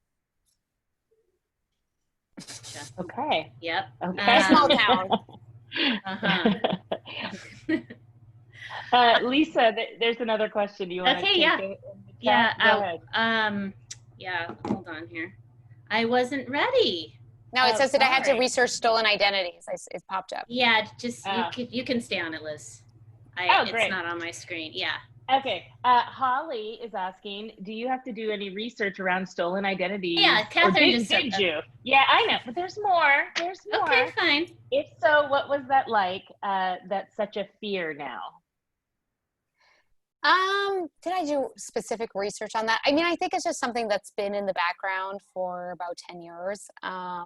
Okay. Yep. Okay. Small town. Lisa, there's another question. You want to take it? Yeah. Hold on here. I wasn't ready. No, it says that I had to sorry. research stolen identities. It popped up. Yeah, just you can stay on it, Liz. Great. It's not on my screen. Yeah. Okay. Holly is asking, do you have to do any research around stolen identities? Yeah, Catherine just said did that. you? Yeah, I know, but there's more. There's more. Okay, fine. If so, what was that like? That's such a fear now. Did I do specific research on that? I mean, I think it's just something that's been in the background for about 10 years. I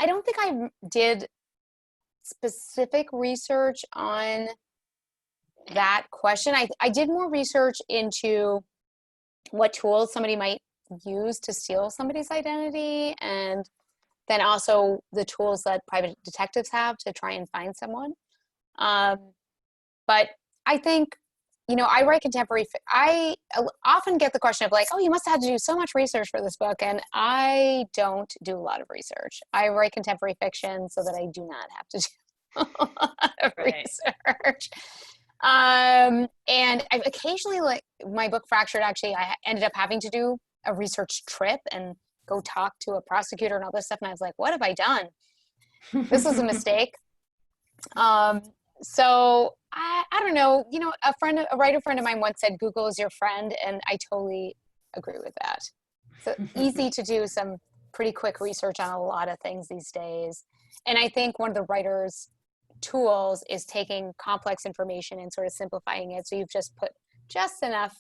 don't think I did specific research on that question. I did more research into what tools somebody might use to steal somebody's identity, and then also the tools that private detectives have to try and find someone. But I think, you know, I write contemporary. I often get the question of like, oh, you must have had to do so much research for this book. And I don't do a lot of research. I write contemporary fiction so that I do not have to do a lot of research. And I occasionally, like my book Fractured, actually, I ended up having to do a research trip and go talk to a prosecutor and all this stuff. And I was like, what have I done? This was a mistake. So I don't know. You know, a writer friend of mine once said Google is your friend, and I totally agree with that. So easy to do some pretty quick research on a lot of things these days. And I think one of the writer's tools is taking complex information and sort of simplifying it. So you've just put just enough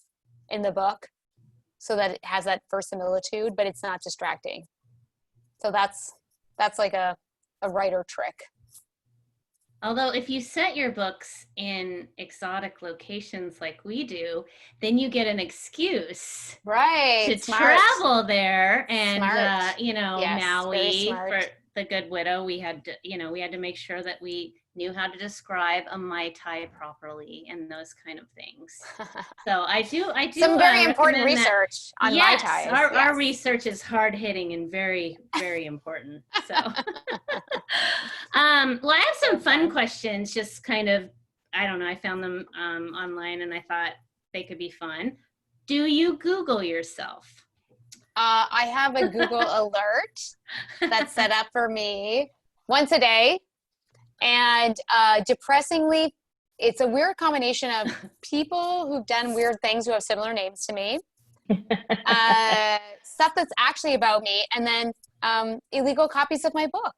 in the book so that it has that verisimilitude, but it's not distracting. So that's like a writer trick. Although if you set your books in exotic locations like we do, then you get an excuse Right. to Smart. travel there. And, Smart. you know, Yes, very Maui smart. for the Good Widow, we had to make sure that we knew how to describe a Mai Tai properly and those kind of things. So I do Some very important recommend that. research on Yes, Mai Tais. our research is hard hitting and very, very important. So, well, I have some fun questions, just kind of, I don't know, I found them online and I thought they could be fun. Do you Google yourself? I have a Google alert that's set up for me once a day. And depressingly, it's a weird combination of people who've done weird things who have similar names to me, stuff that's actually about me, and then illegal copies of my book.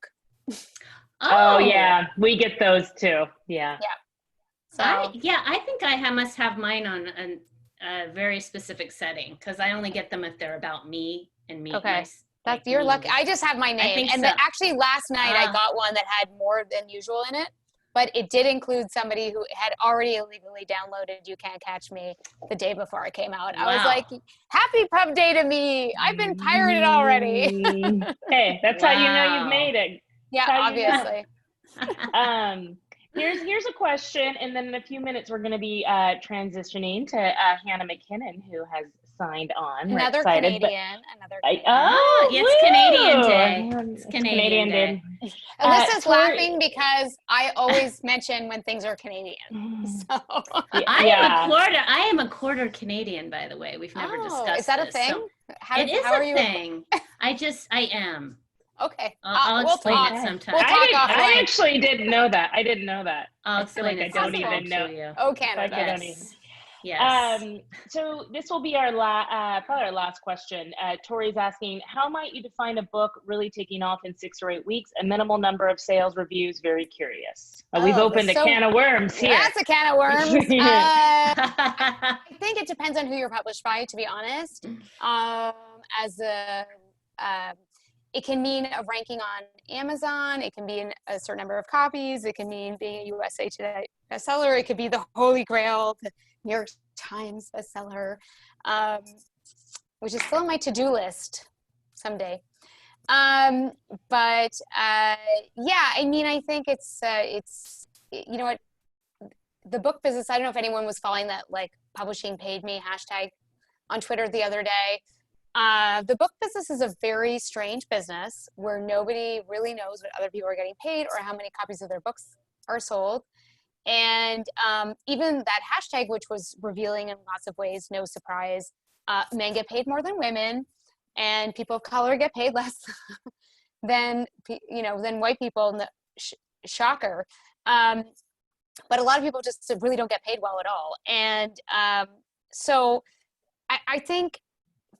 Oh yeah, we get those too. Yeah. So I think I must have mine on a very specific setting because I only get them if they're about me and me. Okay. Like you're me. lucky. I just have my name. think And so. actually last night I got one that had more than usual in it, but it did include somebody who had already illegally downloaded You Can't Catch Me the day before it came out. I was like, happy pub day to me. I've been pirated already. Hey, that's how you know you've made it. Yeah, obviously. Here's a question, and then in a few minutes we're going to be transitioning to Hannah McKinnon, who has signed on. Another Canadian. It's Canadian Day. It's Canadian Day. Alyssa's laughing because I always mention when things are Canadian. So. I am a quarter Canadian, by the way. We've never discussed this. Is that a thing? So it is a thing. I am. Okay. I'll explain it sometime. We'll talk offline. I actually didn't know that. I didn't know that. I'll explain it. I don't even know. Oh, Canada. Yes. So this will be our probably our last question. Tori's asking, how might you define a book really taking off in 6 or 8 weeks? A minimal number of sales reviews. Very curious. We've opened a can of worms here. That's a can of worms. I think it depends on who you're published by, to be honest. It can mean a ranking on Amazon. It can be in a certain number of copies. It can mean being a USA Today bestseller. It could be the Holy Grail, the New York Times bestseller, which is still on my to-do list someday. I mean, I think it's you know what, the book business. I don't know if anyone was following that like publishing paid me hashtag on Twitter the other day. The book business is a very strange business where nobody really knows what other people are getting paid or how many copies of their books are sold. And even that hashtag, which was revealing in lots of ways, no surprise, men get paid more than women, and people of color get paid less than white people. Shocker. But a lot of people just really don't get paid well at all. And so I think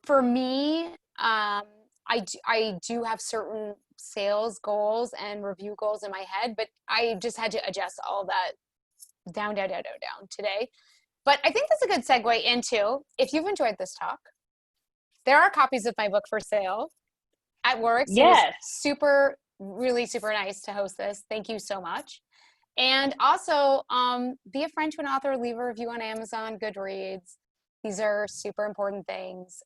for me, I do have certain sales goals and review goals in my head, but I just had to adjust all that down today. But I think that's a good segue into, if you've enjoyed this talk, there are copies of my book for sale at Warwick's. Yes. Really super nice to host this. Thank you so much. And also, be a friend to an author, leave a review on Amazon, Goodreads. These are super important things.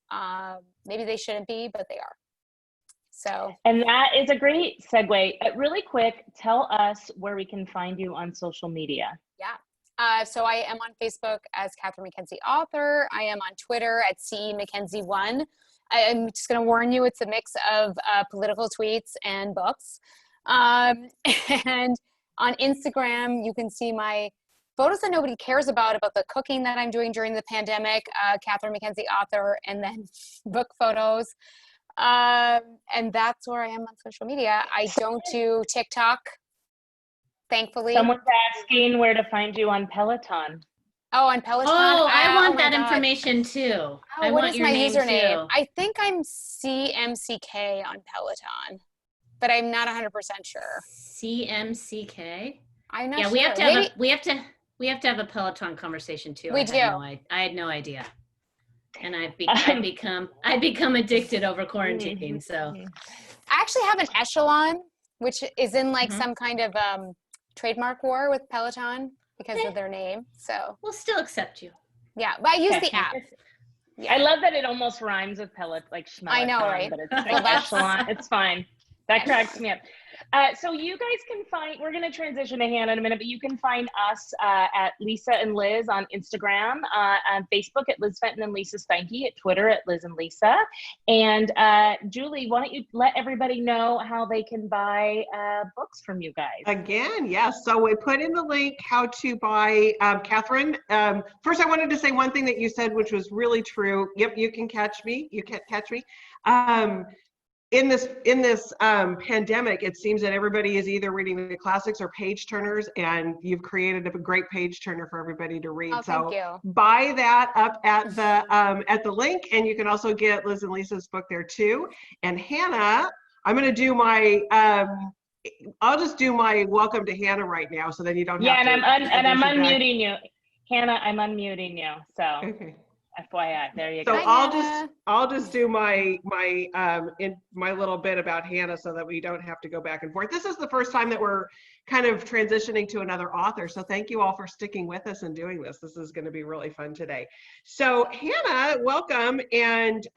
Maybe they shouldn't be, but they are. So. And that is a great segue. Really quick, tell us where we can find you on social media. Yeah. So I am on Facebook as Catherine McKenzie Author. I am on Twitter at CMcKenzie1. I'm just going to warn you, it's a mix of political tweets and books. And on Instagram, you can see my photos that nobody cares about the cooking that I'm doing during the pandemic, Catherine McKenzie Author, and then book photos. And that's where I am on social media. I don't do TikTok. thankfully. Someone's asking where to find you on Peloton. Oh, on Peloton. Oh, I want oh my that God. information too. Oh, I what want is your my name username? too. I think I'm CMCK on Peloton, but I'm not 100% sure. CMCK. I'm not Yeah, sure. we have to Maybe, have a Peloton conversation too. We I had no idea. And I've become addicted over quarantine. So I actually have an Echelon, which is in like Mhm. some kind of trademark war with Peloton because of their name. So we'll still accept you. yeah, but I use Okay. the app. I love that it almost rhymes with pellet, like schmeleton, I know, right? but it's Well, like that's- echelon. It's fine. That cracks me up. So you guys can find, we're going to transition to Hannah in a minute, but you can find us at Lisa and Liz on Instagram, on Facebook at Liz Fenton and Lisa Steinke, at Twitter at Liz and Lisa. And Julie, why don't you let everybody know how they can buy books from you guys? Again, yes. So we put in the link how to buy Catherine. First, I wanted to say one thing that you said, which was really true. Yep, you can catch me. You can't catch me. In this pandemic, it seems that everybody is either reading the classics or page turners, and you've created a great page turner for everybody to read. Oh, thank you. Buy that up at the link, and you can also get Liz and Lisa's book there too. And Hannah, I'm going to do my I'll just do my welcome to Hannah right now, so then you don't have to. I'm unmuting you, Hannah. I'm unmuting you. So Okay. FYI, there you So go. Hi, I'll just do my little bit about Hannah so that we don't have to go back and forth. This is the first time that we're kind of transitioning to another author. So thank you all for sticking with us and doing this. This is going to be really fun today. So Hannah, welcome. And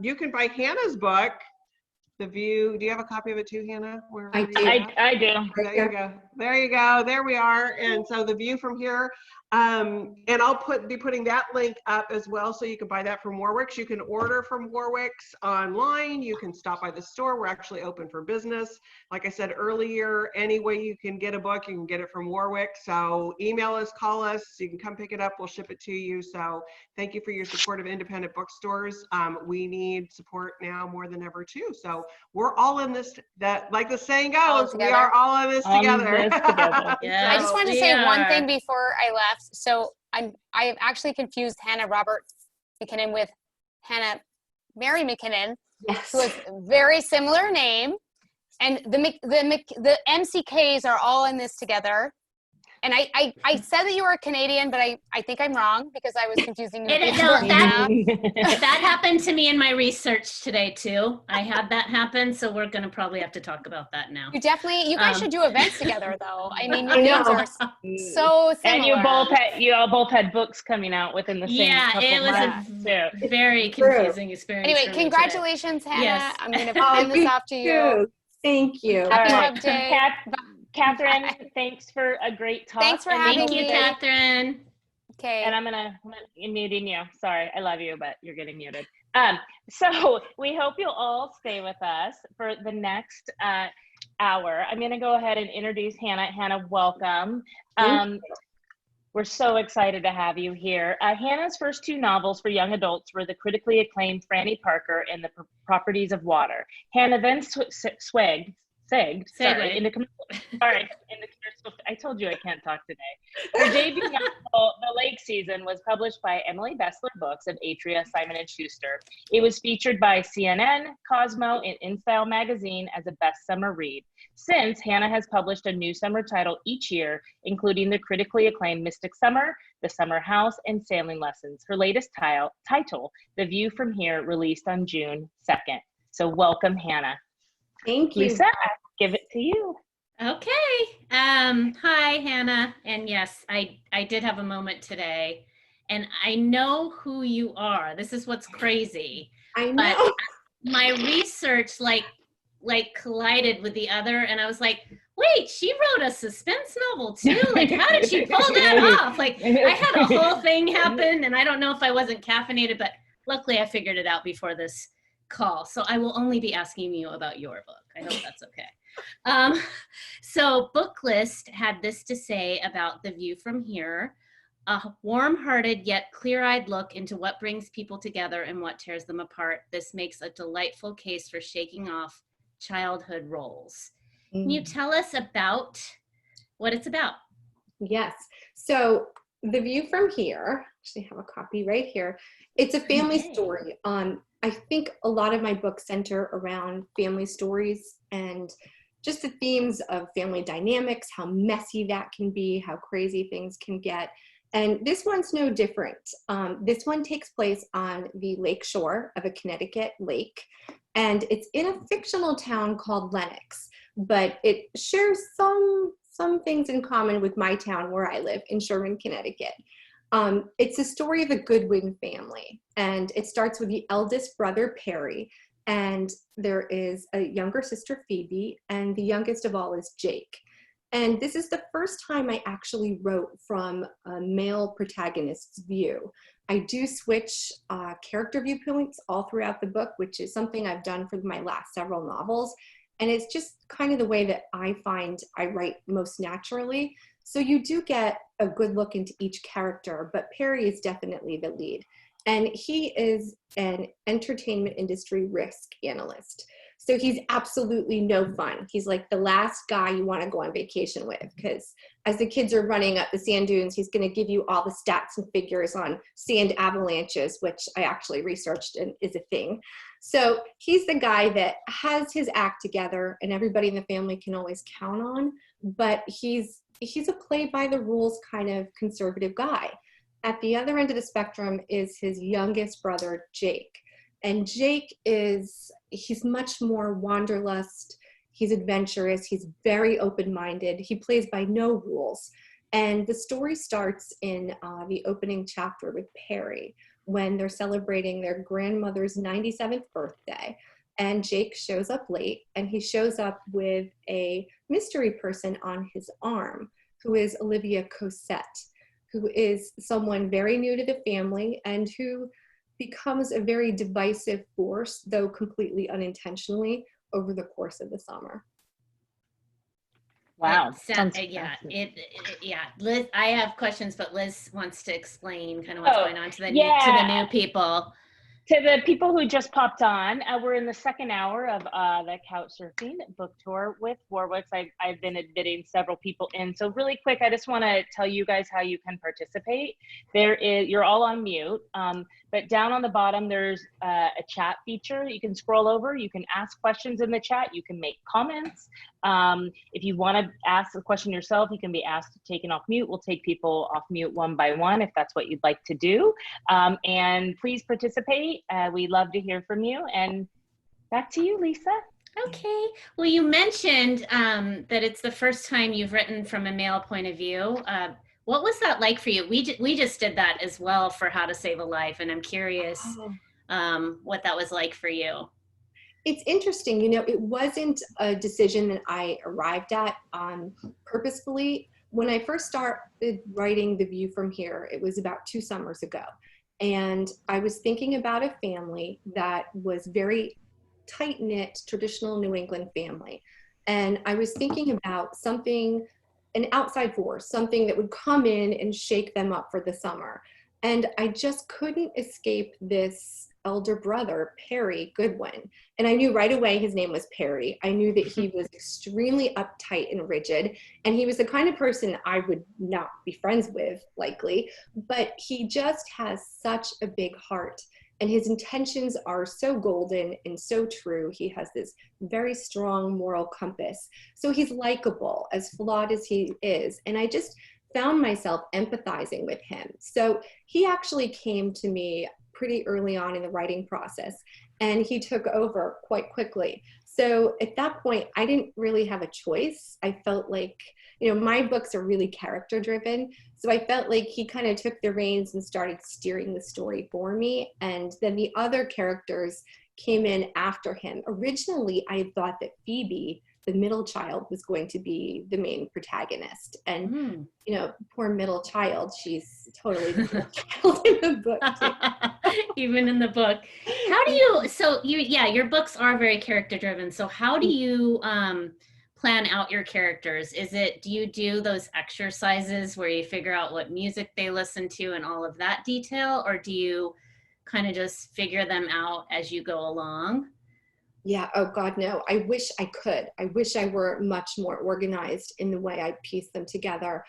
you can buy Hannah's book, The View. Do you have a copy of it too, Hannah? I do. There you go. There you go. There we are. And so The View from Here. And I'll be putting that link up as well, so you can buy that from Warwick's. You can order from Warwick's online. You can stop by the store. We're actually open for business. Like I said earlier, any way you can get a book, you can get it from Warwick. So email us, call us. You can come pick it up. We'll ship it to you. So thank you for your support of independent bookstores. We need support now more than ever too. So we're all in this. That, like the saying goes, we are all in this together. Yeah. I just wanted to say one thing before I left. So I have actually confused Hannah Robert McKinnon with Hannah Mary McKinnon, who has a very similar name, and the MCKs are all in this together. And I said that you were Canadian, but I think I'm wrong because I was confusing you. That happened to me in my research today too. I had that happen, so we're gonna probably have to talk about that now. You guys should do events together, though. I mean, your names are so similar. And you all both had books coming out within the same couple it was months, a very confusing experience. Anyway, for me congratulations, Hannah. Yes. I'm gonna hand this off to you. Thank you. Happy All right. Love Day. Catherine, thanks for a great talk. Thanks for having Thank you, me. Catherine. Okay. And I'm muting you. Sorry, I love you, but you're getting muted. So we hope you'll all stay with us for the next hour. I'm gonna go ahead and introduce Hannah. Hannah, welcome. We're so excited to have you here. Hannah's first two novels for young adults were the critically acclaimed Franny Parker and the Properties of Water. Hannah then I told you I can't talk today. Her debut novel, The Lake Season, was published by Emily Bessler Books and Atria Simon & Schuster. It was featured by CNN, Cosmo, and InStyle magazine as a best summer read. Since, Hannah has published a new summer title each year, including the critically acclaimed Mystic Summer, The Summer House, and Sailing Lessons. Her latest title, The View from Here, released on June 2nd. So welcome, Hannah. Thank you. Lisa, I give it to you. Okay. Hi, Hannah. And yes, I did have a moment today, and I know who you are. This is what's crazy. I know. But my research like collided with the other, and I was like, wait, she wrote a suspense novel too? Like, how did she pull that off? Like, I had a whole thing happen, and I don't know if I wasn't caffeinated, but luckily I figured it out before this call. So I will only be asking you about your book. I hope that's okay. So Booklist had this to say about The View from Here: a warm-hearted yet clear-eyed look into what brings people together and what tears them apart. This makes a delightful case for shaking off childhood roles. Can you tell us about what it's about. Yes. So The View from Here, actually have a copy right here. It's a family story. I think a lot of my books center around family stories and just the themes of family dynamics, how messy that can be, how crazy things can get. And this one's no different. This one takes place on the lake shore of a Connecticut lake, and it's in a fictional town called Lenox, but it shares some things in common with my town where I live in Sherman, Connecticut. It's a story of the Goodwin family, and it starts with the eldest brother, Perry, and there is a younger sister, Phoebe, and the youngest of all is Jake. And this is the first time I actually wrote from a male protagonist's view. I do switch character viewpoints all throughout the book, which is something I've done for my last several novels. And it's just kind of the way that I find I write most naturally. So you do get a good look into each character, but Perry is definitely the lead. And he is an entertainment industry risk analyst. So he's absolutely no fun. He's like the last guy you want to go on vacation with, because as the kids are running up the sand dunes, he's going to give you all the stats and figures on sand avalanches, which I actually researched and is a thing. So he's the guy that has his act together and everybody in the family can always count on, but he's a play by the rules kind of conservative guy. At the other end of the spectrum is his youngest brother, Jake. And Jake he's much more wanderlust. He's adventurous. He's very open-minded. He plays by no rules. And the story starts in the opening chapter with Perry when they're celebrating their grandmother's 97th birthday. And Jake shows up late, and he shows up with a mystery person on his arm, who is Olivia Cosette, who is someone very new to the family and who becomes a very divisive force, though completely unintentionally, over the course of the summer. Wow. Yeah. Liz, I have questions, but Liz wants to explain kind of what's going on to the new people. To the people who just popped on, we're in the second hour of the Couch Surfing book tour with Warwick's. I've been admitting several people in. So really quick, I just want to tell you guys how you can participate. You're all on mute, but down on the bottom, there's a chat feature. You can scroll over. You can ask questions in the chat. You can make comments. If you want to ask a question yourself, you can be asked, taken off mute. We'll take people off mute one by one if that's what you'd like to do. And please participate. We'd love to hear from you. And back to you, Lisa. Okay. Well, you mentioned that it's the first time you've written from a male point of view. What was that like for you? We just did that as well for How to Save a Life, and I'm curious what that was like for you. It's interesting, it wasn't a decision that I arrived at purposefully. When I first started writing The View from Here, it was about 2 summers ago. And I was thinking about a family that was very tight-knit, traditional New England family. And I was thinking about an outside force, something that would come in and shake them up for the summer. And I just couldn't escape this elder brother, Perry Goodwin. And I knew right away his name was Perry. I knew that he was extremely uptight and rigid, and he was the kind of person I would not be friends with, likely, but he just has such a big heart. And his intentions are so golden and so true. He has this very strong moral compass. So he's likable, as flawed as he is. And I just found myself empathizing with him. So he actually came to me pretty early on in the writing process, and he took over quite quickly. So at that point, I didn't really have a choice. I felt like, my books are really character driven. So I felt like he kind of took the reins and started steering the story for me. And then the other characters came in after him. Originally, I thought that Phoebe, the middle child, was going to be the main protagonist. And, poor middle child, she's totally the middle child in the book too. Even in the book. How do your books are very character driven. So how do you plan out your characters? Do you do those exercises where you figure out what music they listen to and all of that detail? Or do you kind of just figure them out as you go along? Yeah. Oh God, no. I wish I could. I wish I were much more organized in the way I piece them together.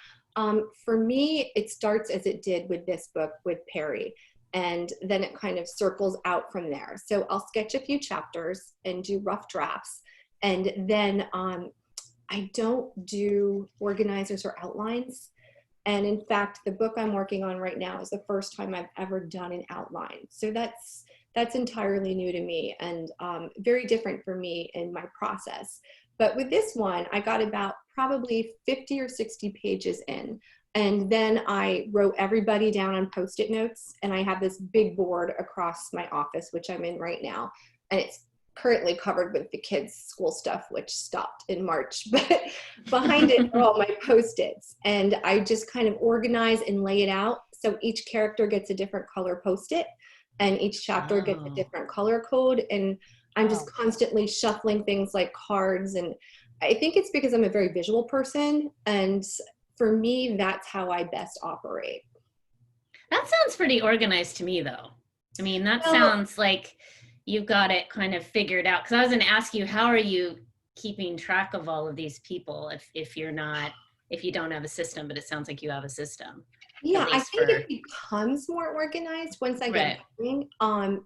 For me, it starts as it did with this book with Perry, and then it kind of circles out from there. So I'll sketch a few chapters and do rough drafts, and then I don't do organizers or outlines. And in fact, the book I'm working on right now is the first time I've ever done an outline. So that's entirely new to me and very different for me in my process. But with this one, I got about probably 50 or 60 pages in. And then I wrote everybody down on Post-it notes. And I have this big board across my office, which I'm in right now. And it's currently covered with the kids' school stuff, which stopped in March. But behind it are all my Post-its. And I just kind of organize and lay it out. So each character gets a different color Post-it. And each chapter gets a different color code. And I'm just constantly shuffling things like cards. And I think it's because I'm a very visual person. And for me, that's how I best operate. That sounds pretty organized to me, though. I mean, that sounds like you've got it kind of figured out. Because I was going to ask you, how are you keeping track of all of these people if you don't have a system? But it sounds like you have a system. Yeah, I think it becomes more organized once I get going.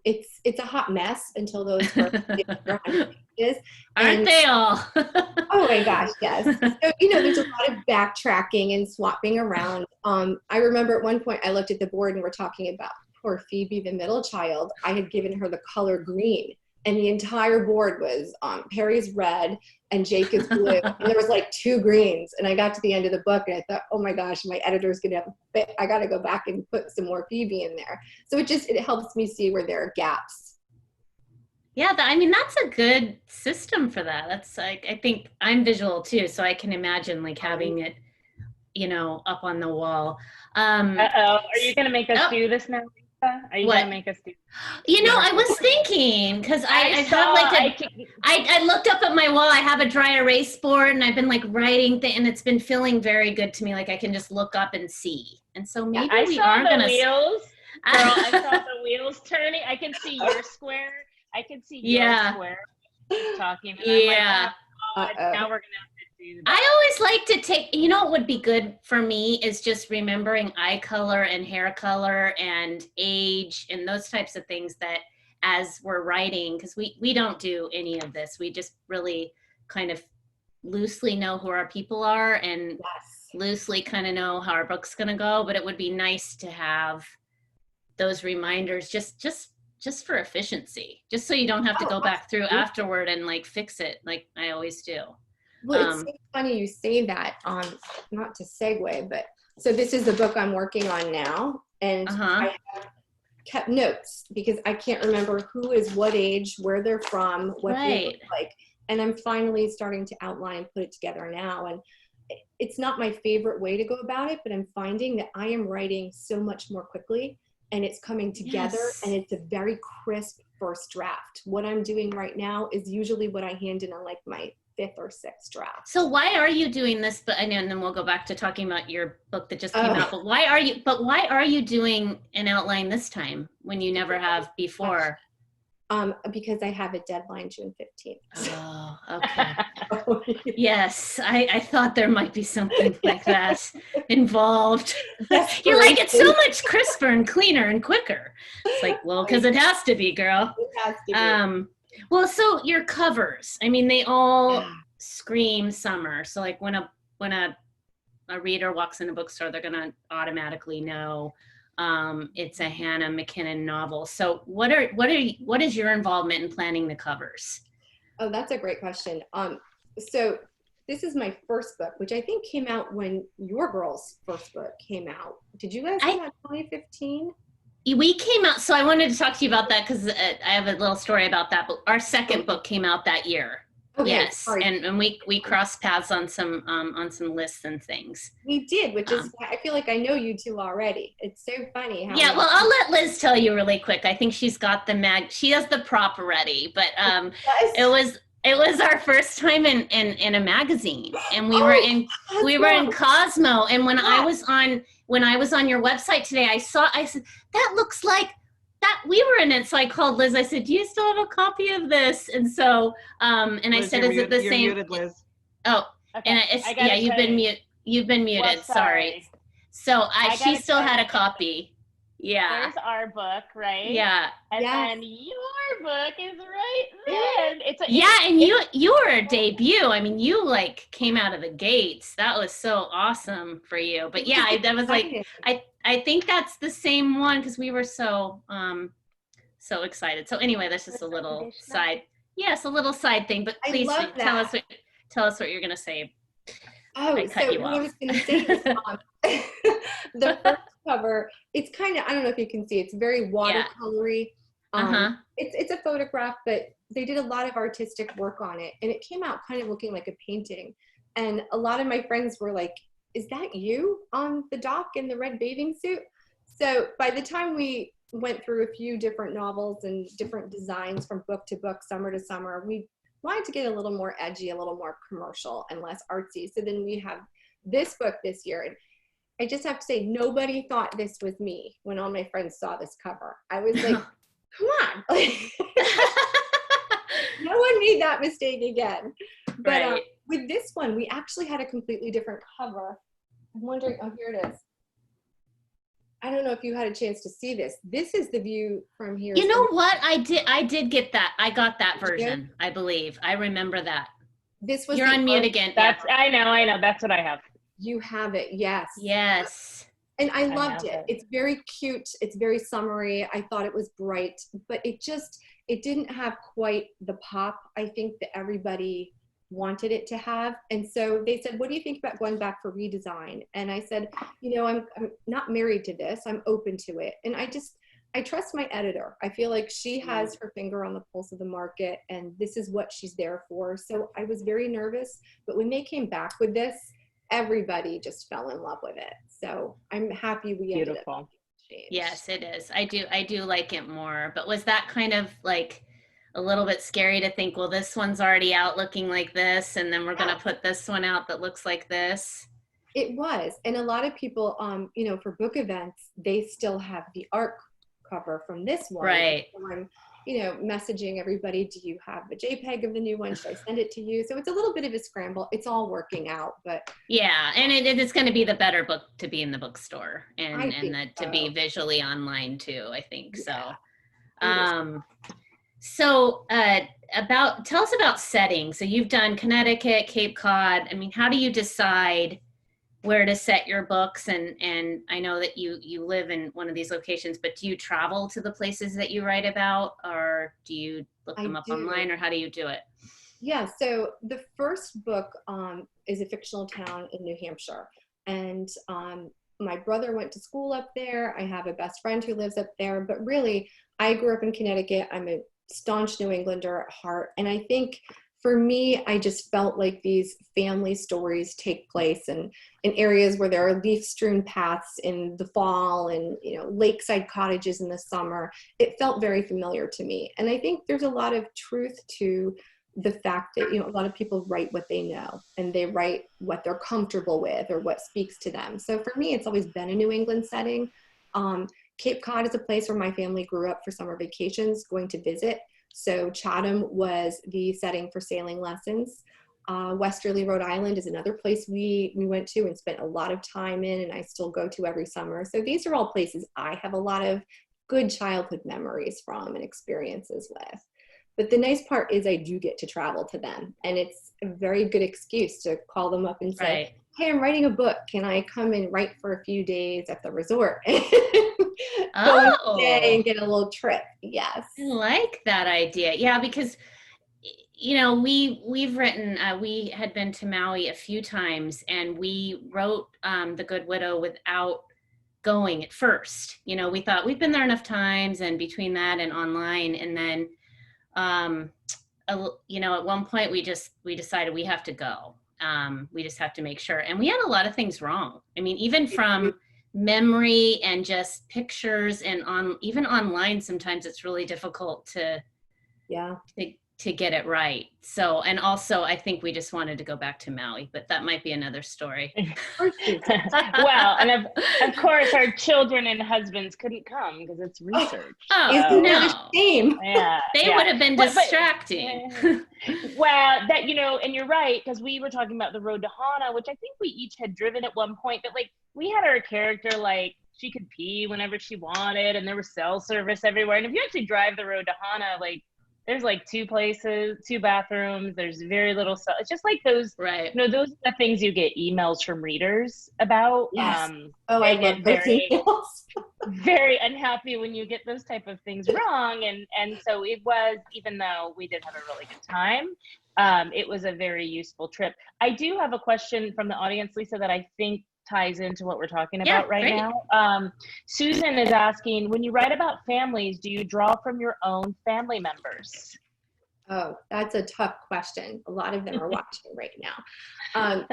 It's a hot mess until those first 100 pages. Aren't they all? Oh my gosh, yes. So, there's a lot of backtracking and swapping around. I remember at one point I looked at the board and we're talking about poor Phoebe, the middle child. I had given her the color green. And the entire board was Perry's red and Jake is blue. And there was like 2 greens. And I got to the end of the book and I thought, oh my gosh, my editor's going to have a fit. I got to go back and put some more Phoebe in there. So it helps me see where there are gaps. Yeah, that's a good system for that. That's like, I think I'm visual too. So I can imagine like having it, up on the wall. Are you going to make us do this now? Are you going to make us do? I was thinking because I looked up at my wall. I have a dry erase board and I've been like writing and it's been feeling very good to me. Like I can just look up and see. And so maybe we are going to. Wheels. Girl, I saw the wheels turning. I can see your square. I can see your square talking. And I'm like, now we're going to have to do that. I always like to take, what would be good for me is just remembering eye color and hair color and age and those types of things that as we're writing, because we don't do any of this. We just really kind of loosely know who our people are and loosely kind of know how our book's going to go. But it would be nice to have those reminders just for efficiency, just so you don't have to go back through afterward and like fix it like I always do. Well, it's so funny you say that, not to segue, but so this is the book I'm working on now, and I have kept notes because I can't remember who is what age, where they're from, what they look like, and I'm finally starting to outline and put it together now, and it's not my favorite way to go about it, but I'm finding that I am writing so much more quickly, and it's coming together, and it's a very crisp first draft. What I'm doing right now is usually what I hand in on like my 5th or 6th draft. So why are you doing this? But and then we'll go back to talking about your book that just came out. But why are you doing an outline this time when you never have before? Because I have a deadline June 15th. Oh, okay. Yes, I thought there might be something like that involved. You're like, it's so much crisper and cleaner and quicker. It's like, well, because it has to be, girl. It has to be. Well, so your covers, they all scream summer. So like when a reader walks in a bookstore, they're going to automatically know it's a Hannah McKinnon novel. So what is your involvement in planning the covers? Oh, that's a great question. So this is my first book, which I think came out when your girl's first book came out. Did you guys come out in 2015? We came out, so I wanted to talk to you about that because I have a little story about that, but our second book came out that year. Okay, yes, sorry. And we crossed paths on some lists and things. We did, which is I feel like I know you two already. It's so funny how well, I'll let Liz tell you really quick. I think she's got she has the prop ready, but it was our first time in a magazine, and we were in Cosmo, and when I was on your website today, I said that looks like that we were in it, so I called Liz. I said, "Do you still have a copy of this?" And so, and I Liz, said, you're "Is it the you're same?" muted, Liz. Oh, Okay, and it's I gotta yeah, you've tell been you. mute. You've been muted. Well, Sorry. sorry. So I she gotta still tell had you. a copy. Yeah, There's our book, right? yeah, And Yes. then your book is right It there. It's a yeah. And it's you were a debut. I mean, you like came out of the gates. That was so awesome for you. But yeah, that was like exciting. I think that's the same one because we were so so excited. So anyway, that's just a little side. Yes, a little side thing. But I please love that. tell us what you're gonna say. Oh, I cut so you what I off. was going to say is the first cover, it's kind of, I don't know if you can see, it's very watercolory. It's a photograph, but they did a lot of artistic work on it, and it came out kind of looking like a painting. And a lot of my friends were like, "Is that you on the dock in the red bathing suit?" So by the time we went through a few different novels and different designs from book to book, summer to summer, we wanted to get a little more edgy, a little more commercial and less artsy. So then we have this book this year. And I just have to say, nobody thought this was me when all my friends saw this cover. I was like, come on. No one made that mistake again. But Right. with this one, we actually had a completely different cover. I'm wondering, oh, here it is. I don't know if you had a chance to see this. This is the view from here. You know what? I did get that. I got that Did you? version, I believe. I remember that. This was You're the on mute art- again. that's I know. That's what I have. You have it, yes. Yes. And I have loved it. it. It's very cute. It's very summery. I thought it was bright, but it didn't have quite the pop I think that everybody wanted it to have. And so they said, what do you think about going back for redesign? And I said, I'm not married to this. I'm open to it. And I trust my editor. I feel like she has her finger on the pulse of the market, and this is what she's there for. So I was very nervous, but when they came back with this, everybody just fell in love with it. So I'm happy we ended up Beautiful. changed. Yes, it is. I do like it more. But was that kind of like a little bit scary to think, well, this one's already out looking like this, and then we're going to put this one out that looks like this? It was. And a lot of people, for book events, they still have the art cover from this one. Right. So I'm, messaging everybody, do you have a JPEG of the new one? Should I send it to you? So it's a little bit of a scramble. It's all working out, but yeah, and it's going to be the better book to be in the bookstore and to be so. visually online too, I think. Yeah, So tell us about setting. So you've done Connecticut, Cape Cod. I mean, how do you decide where to set your books? And I know that you live in one of these locations, but do you travel to the places that you write about, or do you look them up online, or how do you do it? Yeah, so the first book is a fictional town in New Hampshire. And my brother went to school up there. I have a best friend who lives up there. But really, I grew up in Connecticut. I'm a staunch New Englander at heart. And I think for me, I just felt like these family stories take place in areas where there are leaf-strewn paths in the fall and lakeside cottages in the summer. It felt very familiar to me. And I think there's a lot of truth to the fact that a lot of people write what they know, and they write what they're comfortable with or what speaks to them. So for me, it's always been a New England setting. Cape Cod is a place where my family grew up for summer vacations, going to visit. So Chatham was the setting for sailing lessons. Westerly, Rhode Island is another place we went to and spent a lot of time in, and I still go to every summer. So these are all places I have a lot of good childhood memories from and experiences with. But the nice part is I do get to travel to them, and it's a very good excuse to call them up and say, Right. hey, I'm writing a book. Can I come and write for a few days at the resort? Go and stay and get a little trip. Yes. I like that idea. Yeah, because we've written, we had been to Maui a few times, and we wrote The Good Widow without going at first. We thought we've been there enough times, and between that and online, and then at one point we decided we have to go. We just have to make sure. And we had a lot of things wrong. I mean, even from memory and just pictures, and even online, sometimes it's really difficult to to get it right. So, and also I think we just wanted to go back to Maui, but that might be another story. Well, and of course our children and husbands couldn't come because it's research. Oh, Isn't no. that a shame? Yeah. They yeah. would have been But- distracting. Well, that, you know, and you're right, because we were talking about the road to Hana, which I think we each had driven at one point, but like we had our character like she could pee whenever she wanted, and there was cell service everywhere. And if you actually drive the road to Hana, like there's like 2 places, 2 bathrooms, there's very little cell. It's just like those, Right. you know, those are the things you get emails from readers about. Yes. Oh, I they get love those emails. very unhappy when you get those type of things wrong. And so it was, even though we did have a really good time, it was a very useful trip. I do have a question from the audience, Lisa, that I think ties into what we're talking about right great. now. Susan is asking, when you write about families, do you draw from your own family members? Oh, that's a tough question. A lot of them are watching right now.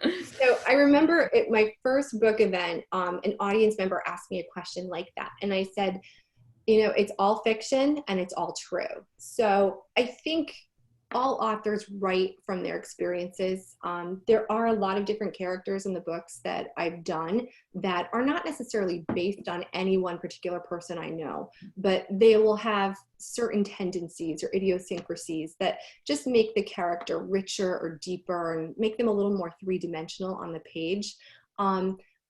So I remember at my first book event, an audience member asked me a question like that. And I said, you know, it's all fiction and it's all true. So I think all authors write from their experiences. There are a lot of different characters in the books that I've done that are not necessarily based on any one particular person I know, but they will have certain tendencies or idiosyncrasies that just make the character richer or deeper and make them a little more three-dimensional on the page.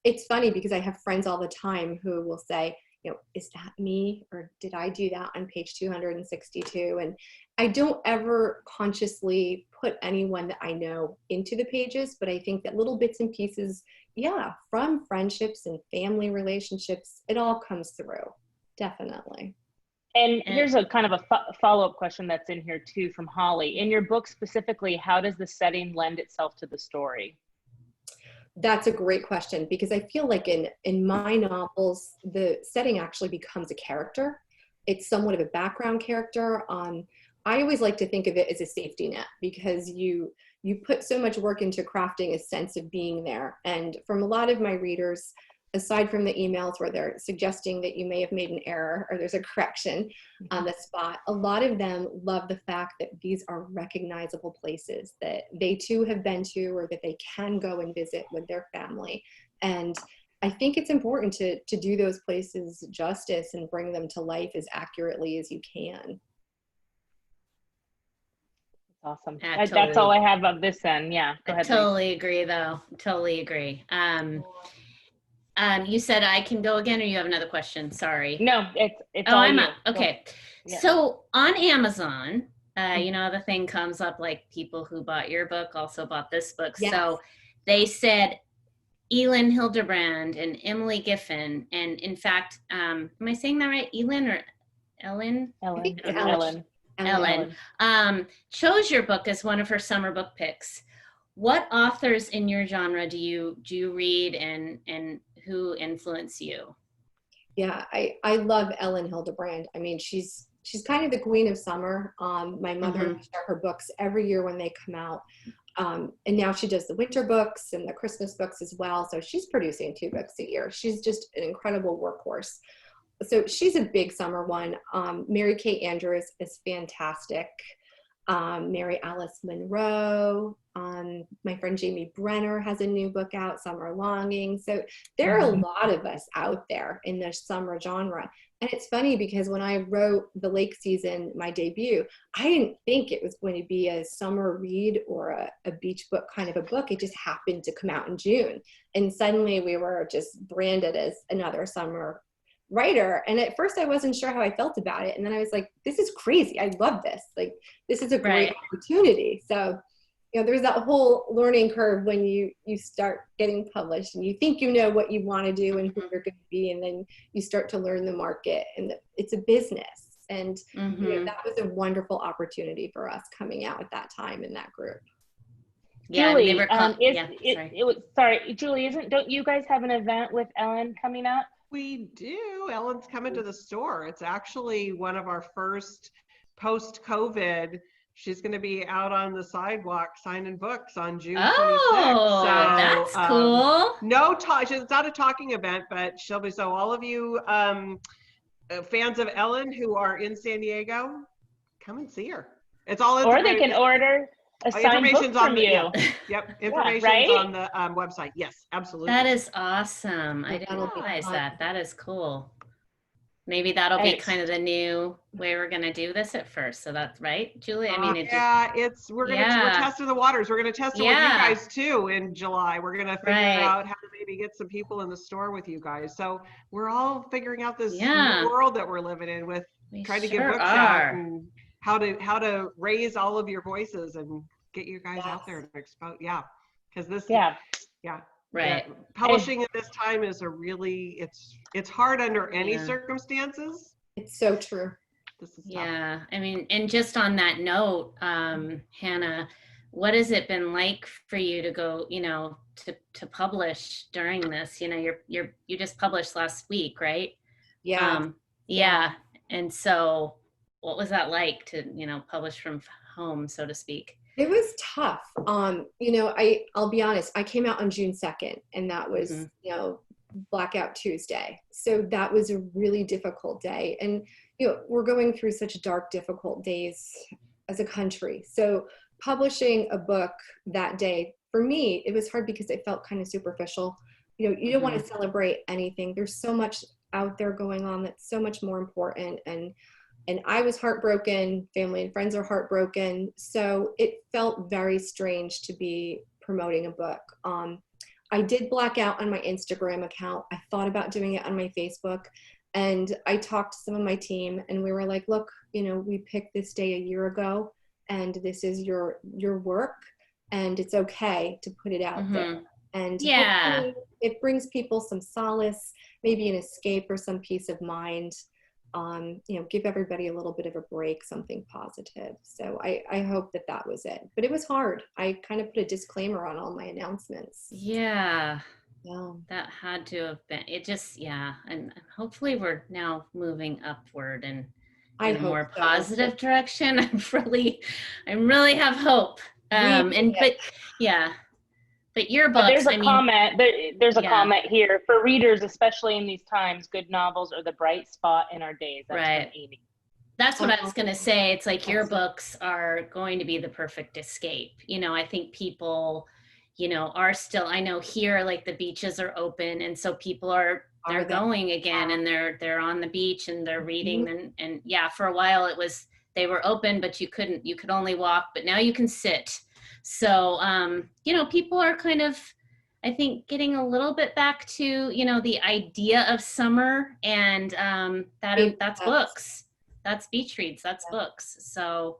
It's funny because I have friends all the time who will say, you know, is that me? Or did I do that on page 262? And I don't ever consciously put anyone that I know into the pages, but I think that little bits and pieces, yeah, from friendships and family relationships, it all comes through, definitely. And here's a kind of a follow-up question that's in here too from Holly. In your book specifically, how does the setting lend itself to the story? That's a great question, because I feel like in my novels, the setting actually becomes a character. It's somewhat of a background character. I always like to think of it as a safety net, because you put so much work into crafting a sense of being there. And from a lot of my readers, aside from the emails where they're suggesting that you may have made an error or there's a correction on the spot, a lot of them love the fact that these are recognizable places that they too have been to, or that they can go and visit with their family. And I think it's important to do those places justice and bring them to life as accurately as you can. Awesome. Yeah, That's all I have of this end. Yeah, go ahead. Totally agree, though. Totally agree. You said I can go again, or you have another question? Sorry. No, it's Oh, all I'm you. up. Okay. Yeah. So on Amazon, you know, the thing comes up like people who bought your book also bought this book. Yes. So they said Elin Hildebrand and Emily Giffen. And in fact, am I saying that right? Elin or Ellen? I think it's Ellen. Ellen chose your book as one of her summer book picks. What authors in your genre do you read, and who influence you? Yeah, I love Ellen Hildebrand. I mean, she's kind of the queen of summer. My mother and I share her books every year when they come out. And now she does the winter books and the Christmas books as well. So she's producing 2 books a year. She's just an incredible workhorse. So she's a big summer one. Mary Kay Andrews is fantastic. Mary Alice Monroe. My friend Jamie Brenner has a new book out, Summer Longing. So there are a lot of us out there in the summer genre. And it's funny because when I wrote The Lake Season, my debut, I didn't think it was going to be a summer read or a beach book kind of a book. It just happened to come out in June. And suddenly we were just branded as another summer writer. And at first I wasn't sure how I felt about it. And then I was like, this is crazy. I love this. Like, this is a great opportunity. So, you know, there's that whole learning curve when you start getting published and you think you know what you want to do and who you're going to be. And then you start to learn the market, and it's a business. And you know, that was a wonderful opportunity for us coming out at that time in that group. Yeah, Julie, sorry. Julie, don't you guys have an event with Ellen coming up? We do. Ellen's coming to the store. It's actually one of our first post-COVID. She's going to be out on the sidewalk signing books on June 26th. Oh, that's cool. No talk. It's not a talking event, but she'll be. So all of you fans of Ellen who are in San Diego, come and see her. It's all Or they can order a signed book information's on from the, you. Yep, information's right? on the website. Yes, absolutely. That is awesome. I didn't That'll be realize fun. that. That is cool. Maybe that'll be And kind of the new way we're going to do this at first. So that's right, Julie. I mean, it yeah, we're Yeah. testing the waters. We're gonna test it with you Yeah. guys too in July. We're gonna figure Right. out how to maybe get some people in the store with you guys. So we're all figuring out this Yeah. new world that we're living in with we trying to sure get books out are. and how to raise all of your voices and get you guys out Yes. there and expose. Yeah, because this yeah. Right. publishing at this time is it's hard under any Yeah. circumstances. It's so true. This is tough. Yeah. I mean, and just on that note, Hannah, what has it been like for you to go, to publish during this? You just published last week, right? Yeah. Yeah. And so what was that like to, publish from home, so to speak? It was tough. I'll be honest, I came out on June 2nd, and that was, Blackout Tuesday. So that was a really difficult day. And, we're going through such dark, difficult days as a country. So publishing a book that day, for me, it was hard because it felt kind of superficial. You don't want to celebrate anything. There's so much out there going on that's so much more important. And I was heartbroken. Family and friends are heartbroken. So it felt very strange to be promoting a book. I did black out on my Instagram account. I thought about doing it on my Facebook, and I talked to some of my team, and we were like, look, we picked this day a year ago, and this is your work, and it's okay to put it out there. And hopefully it brings people some solace, maybe an escape or some peace of mind. Give everybody a little bit of a break, something positive. So I hope that was it. But it was hard. I kind of put a disclaimer on all my announcements. Yeah. Yeah. That had to have been, and hopefully we're now moving upward and in a more positive direction. I really have hope. But your books, There's a comment. There's a comment here for readers, especially in these times. Good novels are the bright spot in our days. That's right. from Amy. That's what I was going to say. It's like your books are going to be the perfect escape. I think people, are still, I know here, like the beaches are open. And so people they're going again, and they're on the beach and they're reading. And for a while they were open, but you could only walk, but now you can sit. So, people are kind of, I think, getting a little bit back to, the idea of summer, and that's books. That's beach reads, that's books. So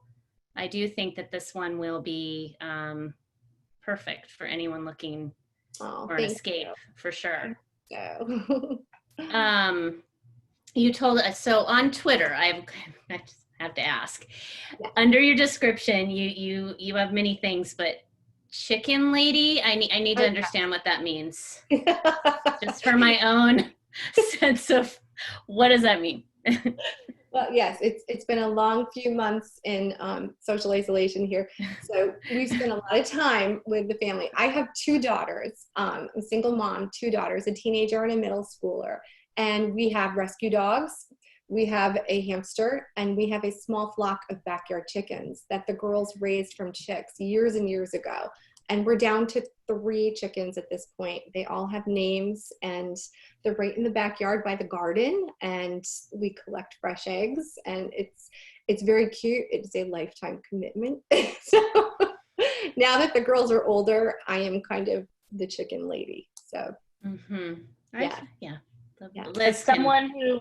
I do think that this one will be perfect for anyone looking for an escape, for sure. You told us, so on Twitter, I just have to ask, under your description, you have many things, but chicken lady, I need to understand what that means. Just for my own sense of, what does that mean? Well, yes, it's been a long few months in social isolation here. So we've spent a lot of time with the family. I have 2 daughters, I'm a single mom, 2 daughters, a teenager and a middle schooler. And we have rescue dogs, we have a hamster, and we have a small flock of backyard chickens that the girls raised from chicks years and years ago. And we're down to 3 chickens at this point. They all have names, and they're right in the backyard by the garden, and we collect fresh eggs, and it's very cute. It's a lifetime commitment. So now that the girls are older, I am kind of the chicken lady. So As someone who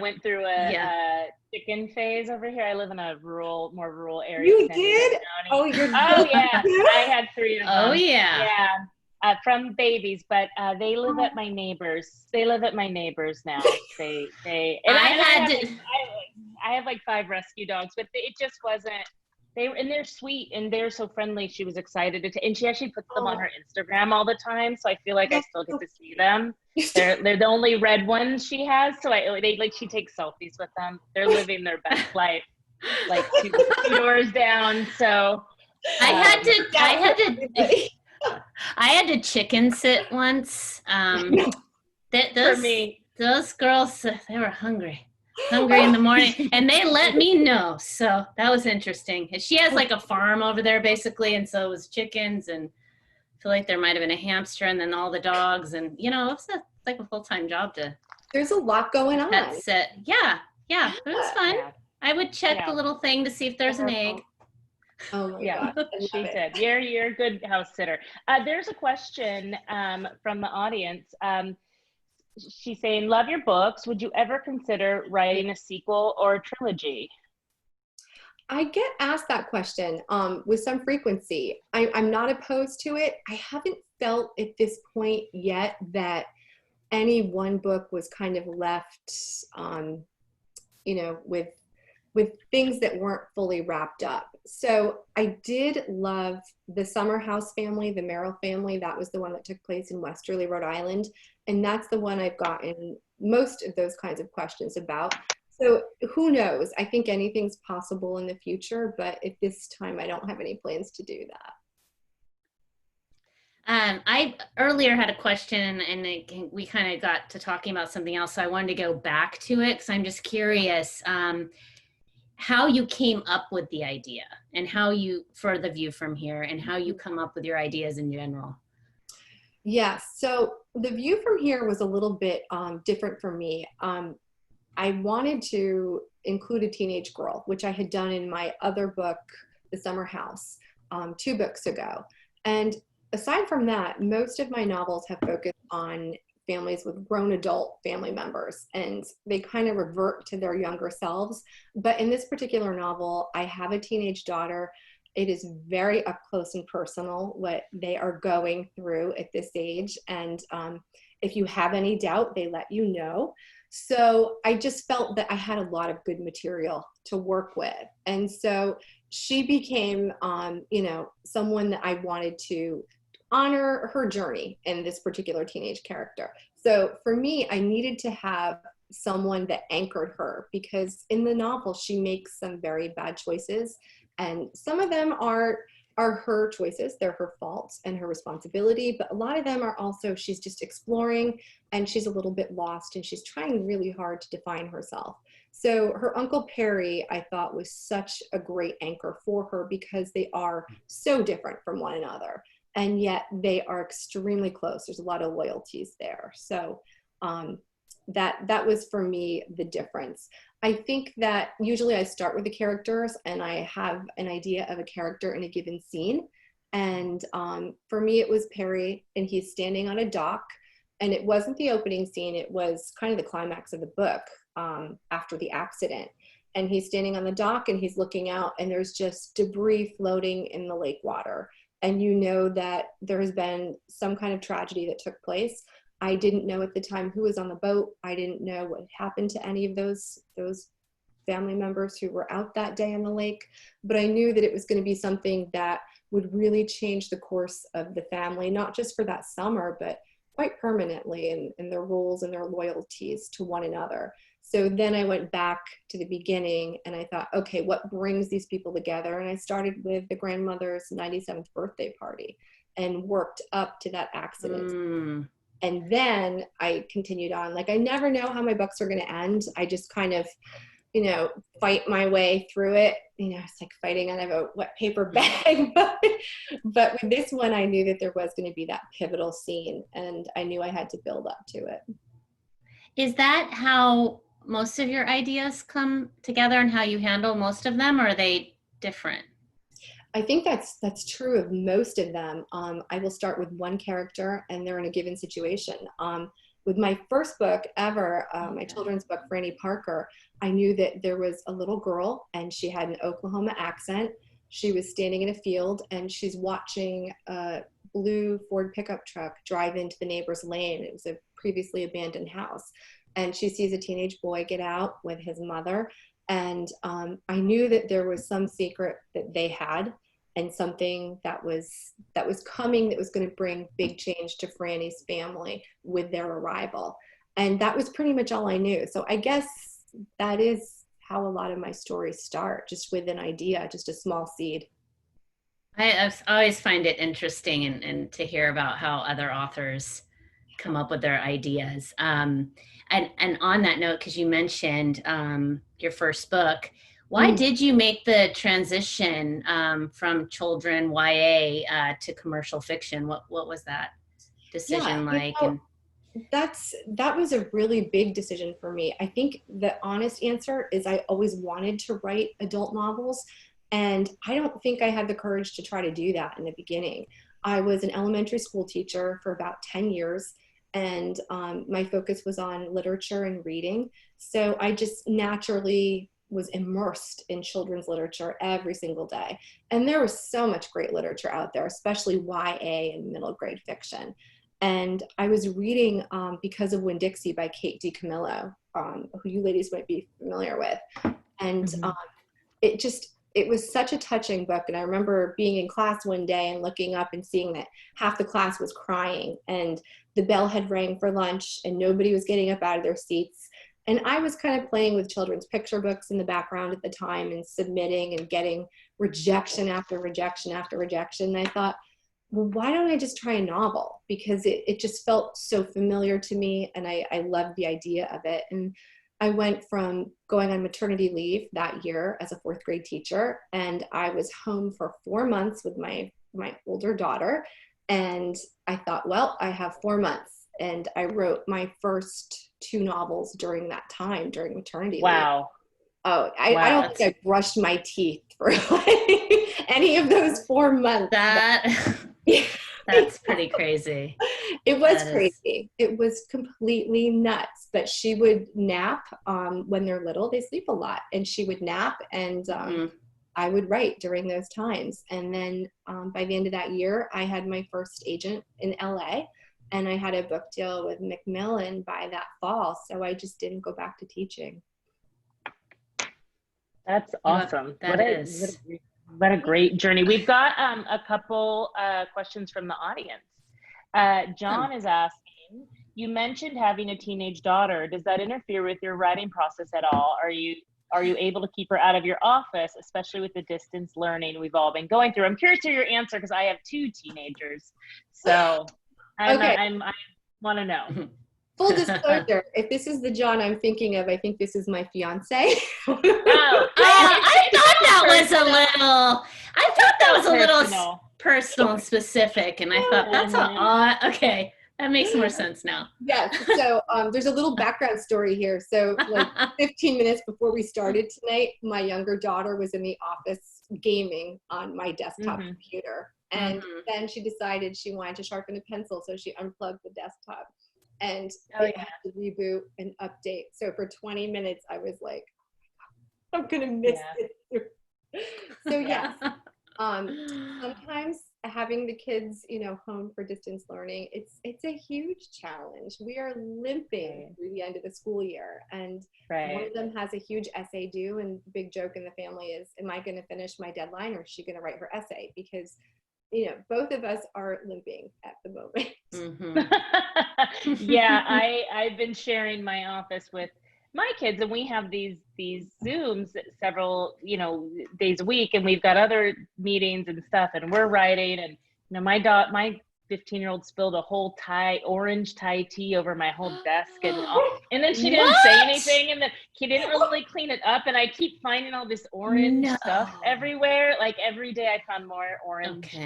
went through a chicken phase over here, I live in a more rural area. You did? Oh, yeah. I had 3 of them. Oh, yeah. Yeah. From babies, but they live at my neighbors. They live at my neighbors now. I have like 5 rescue dogs, but it just wasn't. They're sweet and they're so friendly. She was excited and she actually puts them on her Instagram all the time. So I feel like I still get to see them. They're the only red ones she has. So she takes selfies with them. They're living their best life, like 2 doors down. So I had to chicken sit once. for me, those girls, they were hungry. hungry in the morning, and they let me know. So that was interesting. And she has like a farm over there basically, and so it was chickens, and I feel like there might have been a hamster, and then all the dogs, and you know, it's like a full-time job to There's a lot going on. pet sit. Yeah, it was fun. Yeah. I would check Yeah. the little thing to see if there's an egg. Oh my Yeah, God. I love she it. said, you're a good house sitter. There's a question from the audience. She's saying, love your books. Would you ever consider writing a sequel or a trilogy? I get asked that question with some frequency. I'm not opposed to it. I haven't felt at this point yet that any one book was kind of left, you know, with things that weren't fully wrapped up. So I did love the Summer House family, the Merrill family. That was the one that took place in Westerly, Rhode Island. And that's the one I've gotten most of those kinds of questions about. So who knows? I think anything's possible in the future, but at this time, I don't have any plans to do that. I earlier had a question, and we kind of got to talking about something else, so I wanted to go back to it because I'm just curious how you came up with the idea, and how you, for The View from Here, and how you come up with your ideas in general. Yeah, so The View from Here was a little bit different for me. I wanted to include a teenage girl, which I had done in my other book, The Summer House, 2 books ago. And aside from that, most of my novels have focused on families with grown adult family members, and they kind of revert to their younger selves. But in this particular novel, I have a teenage daughter. It is very up close and personal what they are going through at this age. And if you have any doubt, they let you know. So I just felt that I had a lot of good material to work with. And so she became, you know, someone that I wanted to honor her journey in this particular teenage character. So for me, I needed to have someone that anchored her, because in the novel, she makes some very bad choices. And some of them are her choices. They're her faults and her responsibility. But a lot of them are also, she's just exploring, and she's a little bit lost, and she's trying really hard to define herself. So her Uncle Perry, I thought, was such a great anchor for her, because they are so different from one another. And yet they are extremely close. There's a lot of loyalties there. So that was for me the difference. I think that usually I start with the characters, and I have an idea of a character in a given scene. And for me, it was Perry, and he's standing on a dock. And it wasn't the opening scene. It was kind of the climax of the book after the accident. And he's standing on the dock, and he's looking out, and there's just debris floating in the lake water. And you know that there has been some kind of tragedy that took place. I didn't know at the time who was on the boat. I didn't know what happened to any of those family members who were out that day on the lake. But I knew that it was going to be something that would really change the course of the family, not just for that summer, but quite permanently, in their roles and their loyalties to one another. So then I went back to the beginning, and I thought, okay, what brings these people together? And I started with the grandmother's 97th birthday party and worked up to that accident. And then I continued on. Like, I never know how my books are going to end. I just kind of, you know, fight my way through it. You know, it's like fighting out of a wet paper bag. But with this one, I knew that there was going to be that pivotal scene, and I knew I had to build up to it. Is that how most of your ideas come together, and how you handle most of them, or are they different? I think that's true of most of them. I will start with one character, and they're in a given situation. With my first book ever, my children's book, Franny Parker, I knew that there was a little girl, and she had an Oklahoma accent. She was standing in a field, and she's watching a blue Ford pickup truck drive into the neighbor's lane. It was a previously abandoned house. And she sees a teenage boy get out with his mother. And I knew that there was some secret that they had, and something that was coming, that was going to bring big change to Franny's family with their arrival. And that was pretty much all I knew. So I guess that is how a lot of my stories start, just with an idea, just a small seed. I always find it interesting and to hear about how other authors come up with their ideas. And on that note, because you mentioned your first book, why did you make the transition from children YA to commercial fiction? What was that decision like? That was a really big decision for me. I think the honest answer is I always wanted to write adult novels, and I don't think I had the courage to try to do that in the beginning. I was an elementary school teacher for about 10 years, and my focus was on literature and reading. So I just naturally was immersed in children's literature every single day. And there was so much great literature out there, especially YA and middle grade fiction. And I was reading Because of Winn-Dixie by Kate DiCamillo, who you ladies might be familiar with. And it was such a touching book. And I remember being in class one day and looking up and seeing that half the class was crying, and the bell had rang for lunch and nobody was getting up out of their seats. And I was kind of playing with children's picture books in the background at the time and submitting and getting rejection after rejection after rejection. And I thought, well, why don't I just try a novel? Because it just felt so familiar to me, and I loved the idea of it. And I went from going on maternity leave that year as a fourth grade teacher, and I was home for 4 months with my older daughter. And I thought, well, I have 4 months. And I wrote my first 2 novels during that time, during maternity leave. Wow. Oh, I don't think I brushed my teeth for like any of those 4 months. That's pretty crazy. It was crazy. It was completely nuts. But she would nap when they're little. They sleep a lot. And she would nap, and I would write during those times. And then by the end of that year, I had my first agent in LA. And I had a book deal with Macmillan by that fall. So I just didn't go back to teaching. That's awesome. That What a great journey. We've got a couple questions from the audience. John is asking, you mentioned having a teenage daughter. Does that interfere with your writing process at all? Are you able to keep her out of your office, especially with the distance learning we've all been going through? I'm curious to hear your answer because I have 2 teenagers. So I want to know. Full disclosure, if this is the John I'm thinking of, I think this is my fiance. I thought that was a little personal and specific, and I thought that's odd. Okay, that makes more sense now. Yes. So there's a little background story here. So like 15 minutes before we started tonight, my younger daughter was in the office gaming on my desktop computer, and then she decided she wanted to sharpen a pencil, so she unplugged the desktop. And it had to reboot and update. So for 20 minutes, I was like, I'm going to miss it. So yes, sometimes having the kids, home for distance learning, it's a huge challenge. We are limping through the end of the school year. And one of them has a huge essay due, and the big joke in the family is, am I going to finish my deadline, or is she going to write her essay? Because both of us are limping at the moment. Yeah, I've been sharing my office with my kids, and we have these Zooms several days a week, and we've got other meetings and stuff, and we're writing, and my 15-year-old spilled a whole orange Thai tea over my whole desk, and then she didn't say anything, and then he didn't really clean it up, and I keep finding all this orange stuff everywhere. Like every day I found more orange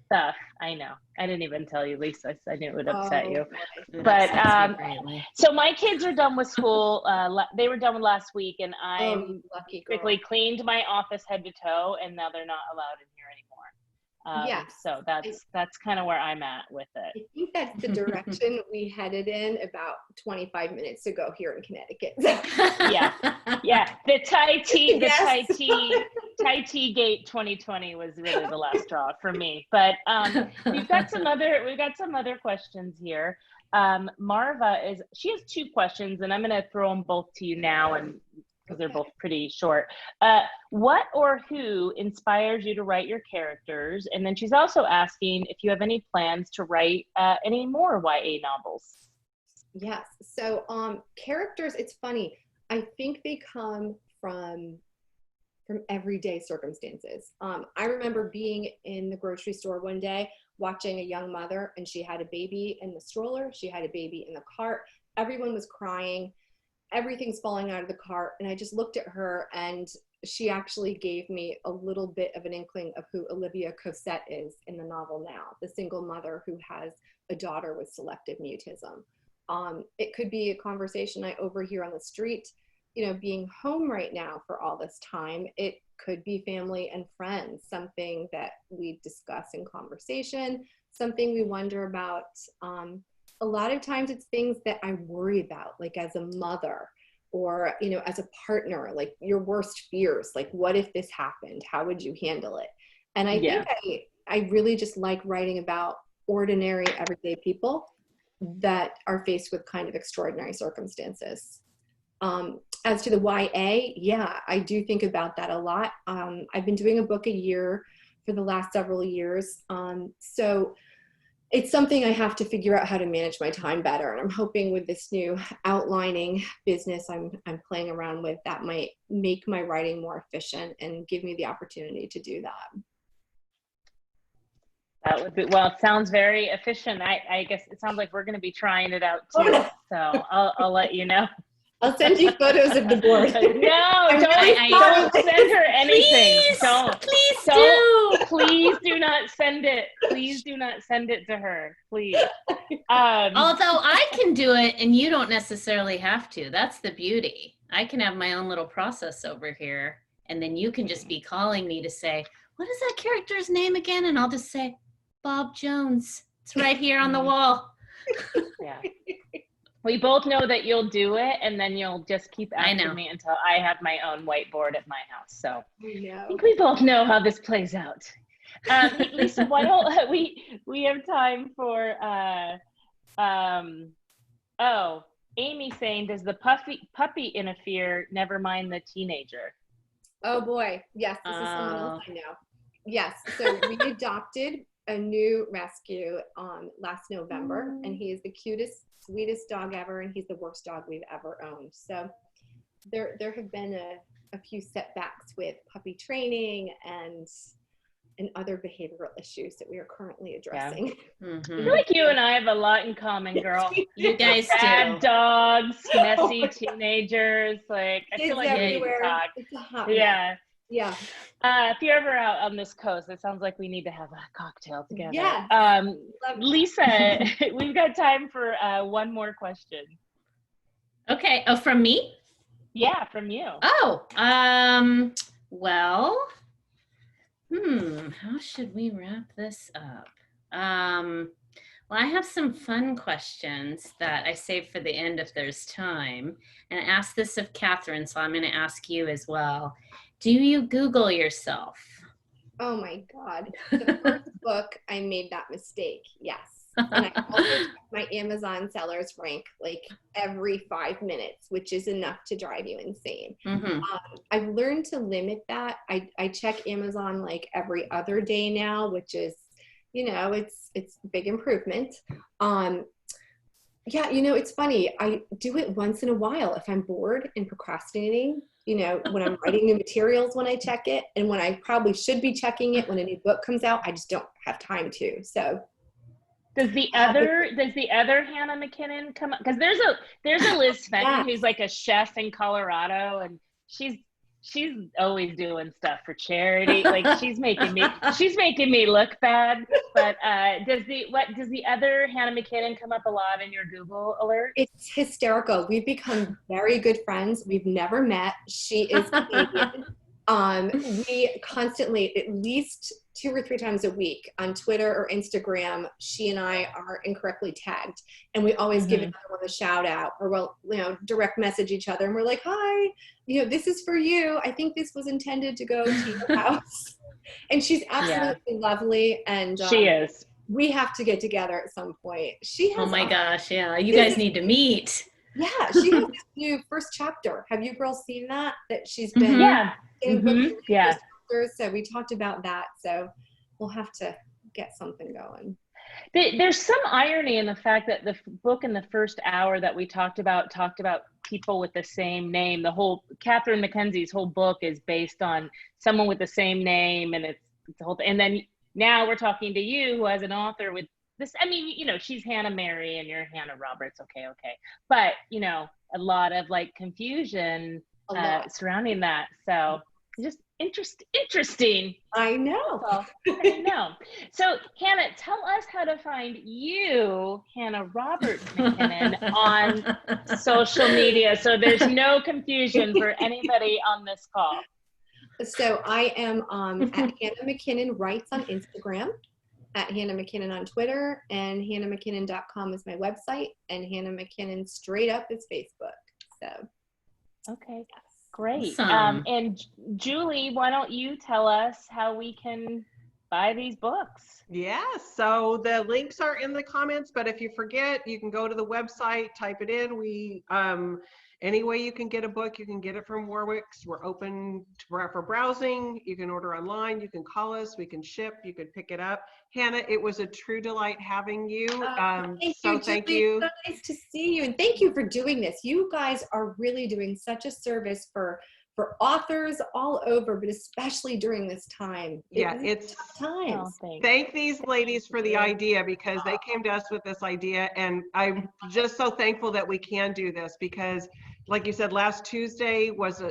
stuff. I know. I didn't even tell you, Lisa. I knew it would upset you. But so my kids are done with school. They were done last week, and I quickly cleaned my office head to toe, and now they're not allowed in here anymore. So that's kind of where I'm at with it. I think that's the direction we headed in about 25 minutes ago here in Connecticut. Yeah. The Thai tea gate 2020 was really the last straw for me. But we've got some other questions here. Marva she has 2 questions, and I'm going to throw them both to you now, and because they're both pretty short. What or who inspires you to write your characters? And then she's also asking if you have any plans to write any more YA novels. Yes. So characters, it's funny. I think they come from from everyday circumstances. I remember being in the grocery store one day watching a young mother, and she had a baby in the stroller, she had a baby in the cart, everyone was crying, everything's falling out of the cart, and I just looked at her, and she actually gave me a little bit of an inkling of who Olivia Cosette is in the novel now, the single mother who has a daughter with selective mutism. It could be a conversation I overhear on the street. You know, being home right now for all this time, it could be family and friends, something that we discuss in conversation, something we wonder about. A lot of times it's things that I worry about, like as a mother or, you know, as a partner, like your worst fears, like what if this happened? How would you handle it? And I think I really just like writing about ordinary, everyday people that are faced with kind of extraordinary circumstances. As to the YA, yeah, I do think about that a lot. I've been doing a book a year for the last several years. So it's something I have to figure out how to manage my time better. And I'm hoping with this new outlining business I'm playing around with, that might make my writing more efficient and give me the opportunity to do that. That would be, well, it sounds very efficient. I guess it sounds like we're going to be trying it out too. So I'll let you know. I'll send you photos of the board. No, really don't send her anything. Please do not send it. Please do not send it to her, please. Although I can do it and you don't necessarily have to. That's the beauty. I can have my own little process over here, and then you can just be calling me to say, what is that character's name again? And I'll just say, Bob Jones. It's right here on the wall. Yeah. We both know that you'll do it, and then you'll just keep asking me until I have my own whiteboard at my house. So I think we both know how this plays out. Lisa, why don't we have time for Amy saying, does the puppy interfere? Never mind the teenager. Oh boy, yes, this is someone else I know. Yes, so we adopted a new rescue last November, and he is the cutest, sweetest dog ever, and he's the worst dog we've ever owned. So there have been a few setbacks with puppy training and other behavioral issues that we are currently addressing. I feel like you and I have a lot in common, girl. You guys bad do. dogs, messy teenagers. Like I feel like everywhere. we talk. It's a hot Yeah. Yeah. If you're ever out on this coast, it sounds like we need to have a cocktail together. Yeah. Lisa, we've got time for one more question. Okay. Oh, from me? Yeah, from you. Oh, well, how should we wrap this up? Well, I have some fun questions that I saved for the end if there's time. And I asked this of Catherine, so I'm going to ask you as well. Do you Google yourself? Oh my God. The first book, I made that mistake. Yes. And I also check my Amazon sellers rank like every 5 minutes, which is enough to drive you insane. I've learned to limit that. I check Amazon like every other day now, which is, you know, it's big improvement. Yeah, you know, it's funny. I do it once in a while if I'm bored and procrastinating, you know, when I'm writing new materials, when I check it, and when I probably should be checking it when a new book comes out, I just don't have time to. So does the other Hannah McKinnon come up? Because there's a Liz Fenton who's like a chef in Colorado, and she's always doing stuff for charity. Like she's making me look bad. But does the other Hannah McKinnon come up a lot in your Google alert? It's hysterical. We've become very good friends. We've never met. She is Canadian. We constantly, at least 2 or 3 times a week on Twitter or Instagram, she and I are incorrectly tagged, and we always give another one a shout out, or we'll, you know, direct message each other, and we're like, hi, you know, this is for you. I think this was intended to go to your house. And she's absolutely lovely, and she is. We have to get together at some point. She has. Oh my gosh, yeah, you guys need to meet. Yeah, she has this new first chapter. Have you girls seen that? That she's been in books chapters. So we talked about that. So we'll have to get something going. There's some irony in the fact that the book in the first hour that we talked about people with the same name. The whole Catherine McKenzie's whole book is based on someone with the same name, and it's the whole thing. And then now we're talking to you, who has an author with this. I mean, you know, she's Hannah Mary and you're Hannah Roberts. Okay. But, you know, a lot of like confusion surrounding that. So just interesting. I know. I know. So Hannah, tell us how to find you, Hannah Roberts McKinnon, on social media, so there's no confusion for anybody on this call. So I am at Hannah McKinnon Writes on Instagram, at Hannah McKinnon on Twitter, and HannahMcKinnon.com is my website, and Hannah McKinnon straight up is Facebook. So okay. Great. Awesome. And Julie, why don't you tell us how we can buy these books? Yeah, so the links are in the comments, but if you forget, you can go to the website, type it in. We, any way you can get a book, you can get it from Warwick's. We're open for browsing. You can order online. You can call us. We can ship. You can pick it up. Hannah, it was a true delight having you. Thank you. So nice to see you, and thank you for doing this. You guys are really doing such a service for authors all over, but especially during this time. It's tough times. Thank these ladies for the idea, because they came to us with this idea, and I'm just so thankful that we can do this, because like you said, last Tuesday was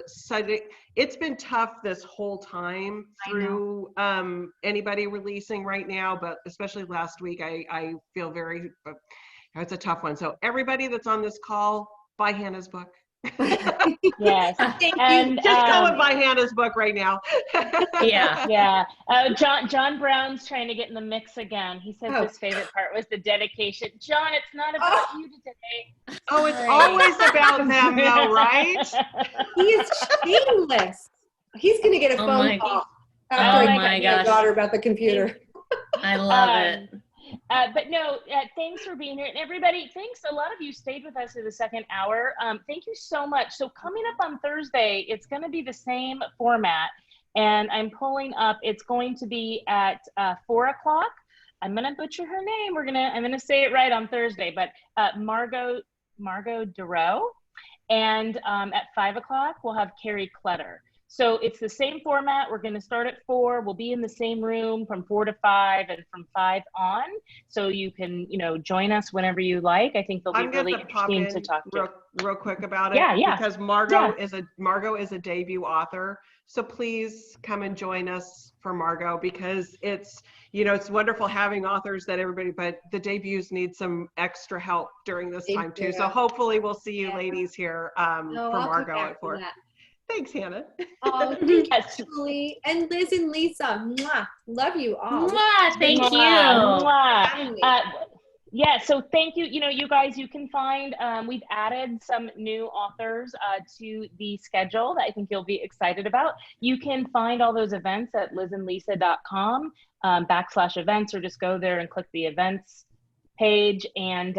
it's been tough this whole time through anybody releasing right now, but especially last week, I feel it's a tough one. So everybody that's on this call, buy Hannah's book. Yes. And just go and buy Hannah's book right now. Yeah. John Brown's trying to get in the mix again. He says his favorite part was the dedication. John, it's not about you today. Oh, it's always about them though, right? He is shameless. He's gonna get a phone call after I my my daughter about the computer. I love it. But no, thanks for being here. And everybody, thanks. A lot of you stayed with us for the second hour. Thank you so much. So coming up on Thursday, it's going to be the same format. And I'm pulling up, it's going to be at 4 o'clock. I'm going to butcher her name. I'm going to say it right on Thursday, but Margot Dureau. And at 5 o'clock, we'll have Carrie Clutter. So it's the same format. We're going to start at 4. We'll be in the same room from 4 to 5 and from 5 on. So you can, join us whenever you like. I think they'll be really interesting to talk to. Real quick about it. Yeah. Because Margot is a debut author. So please come and join us for Margot, because it's wonderful having authors but the debuts need some extra help during this time too. So hopefully we'll see you ladies here for Margot at 4. Thanks, Hannah. Oh, thank you, Julie and Liz and Lisa. Mwah. Love you all. Mwah, thank you. Mwah. Yeah, so thank you. You guys, you can find, we've added some new authors to the schedule that I think you'll be excited about. You can find all those events at lizandlisa.com /events, or just go there and click the events page, and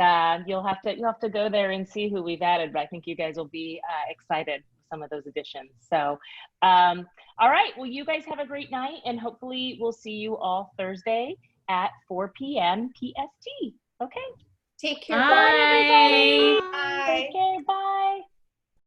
you'll have to go there and see who we've added, but I think you guys will be excited some of those additions. So all right, well, you guys have a great night, and hopefully we'll see you all Thursday at 4 p.m. PST. Okay, Take care. Bye. Bye. Take care. Bye.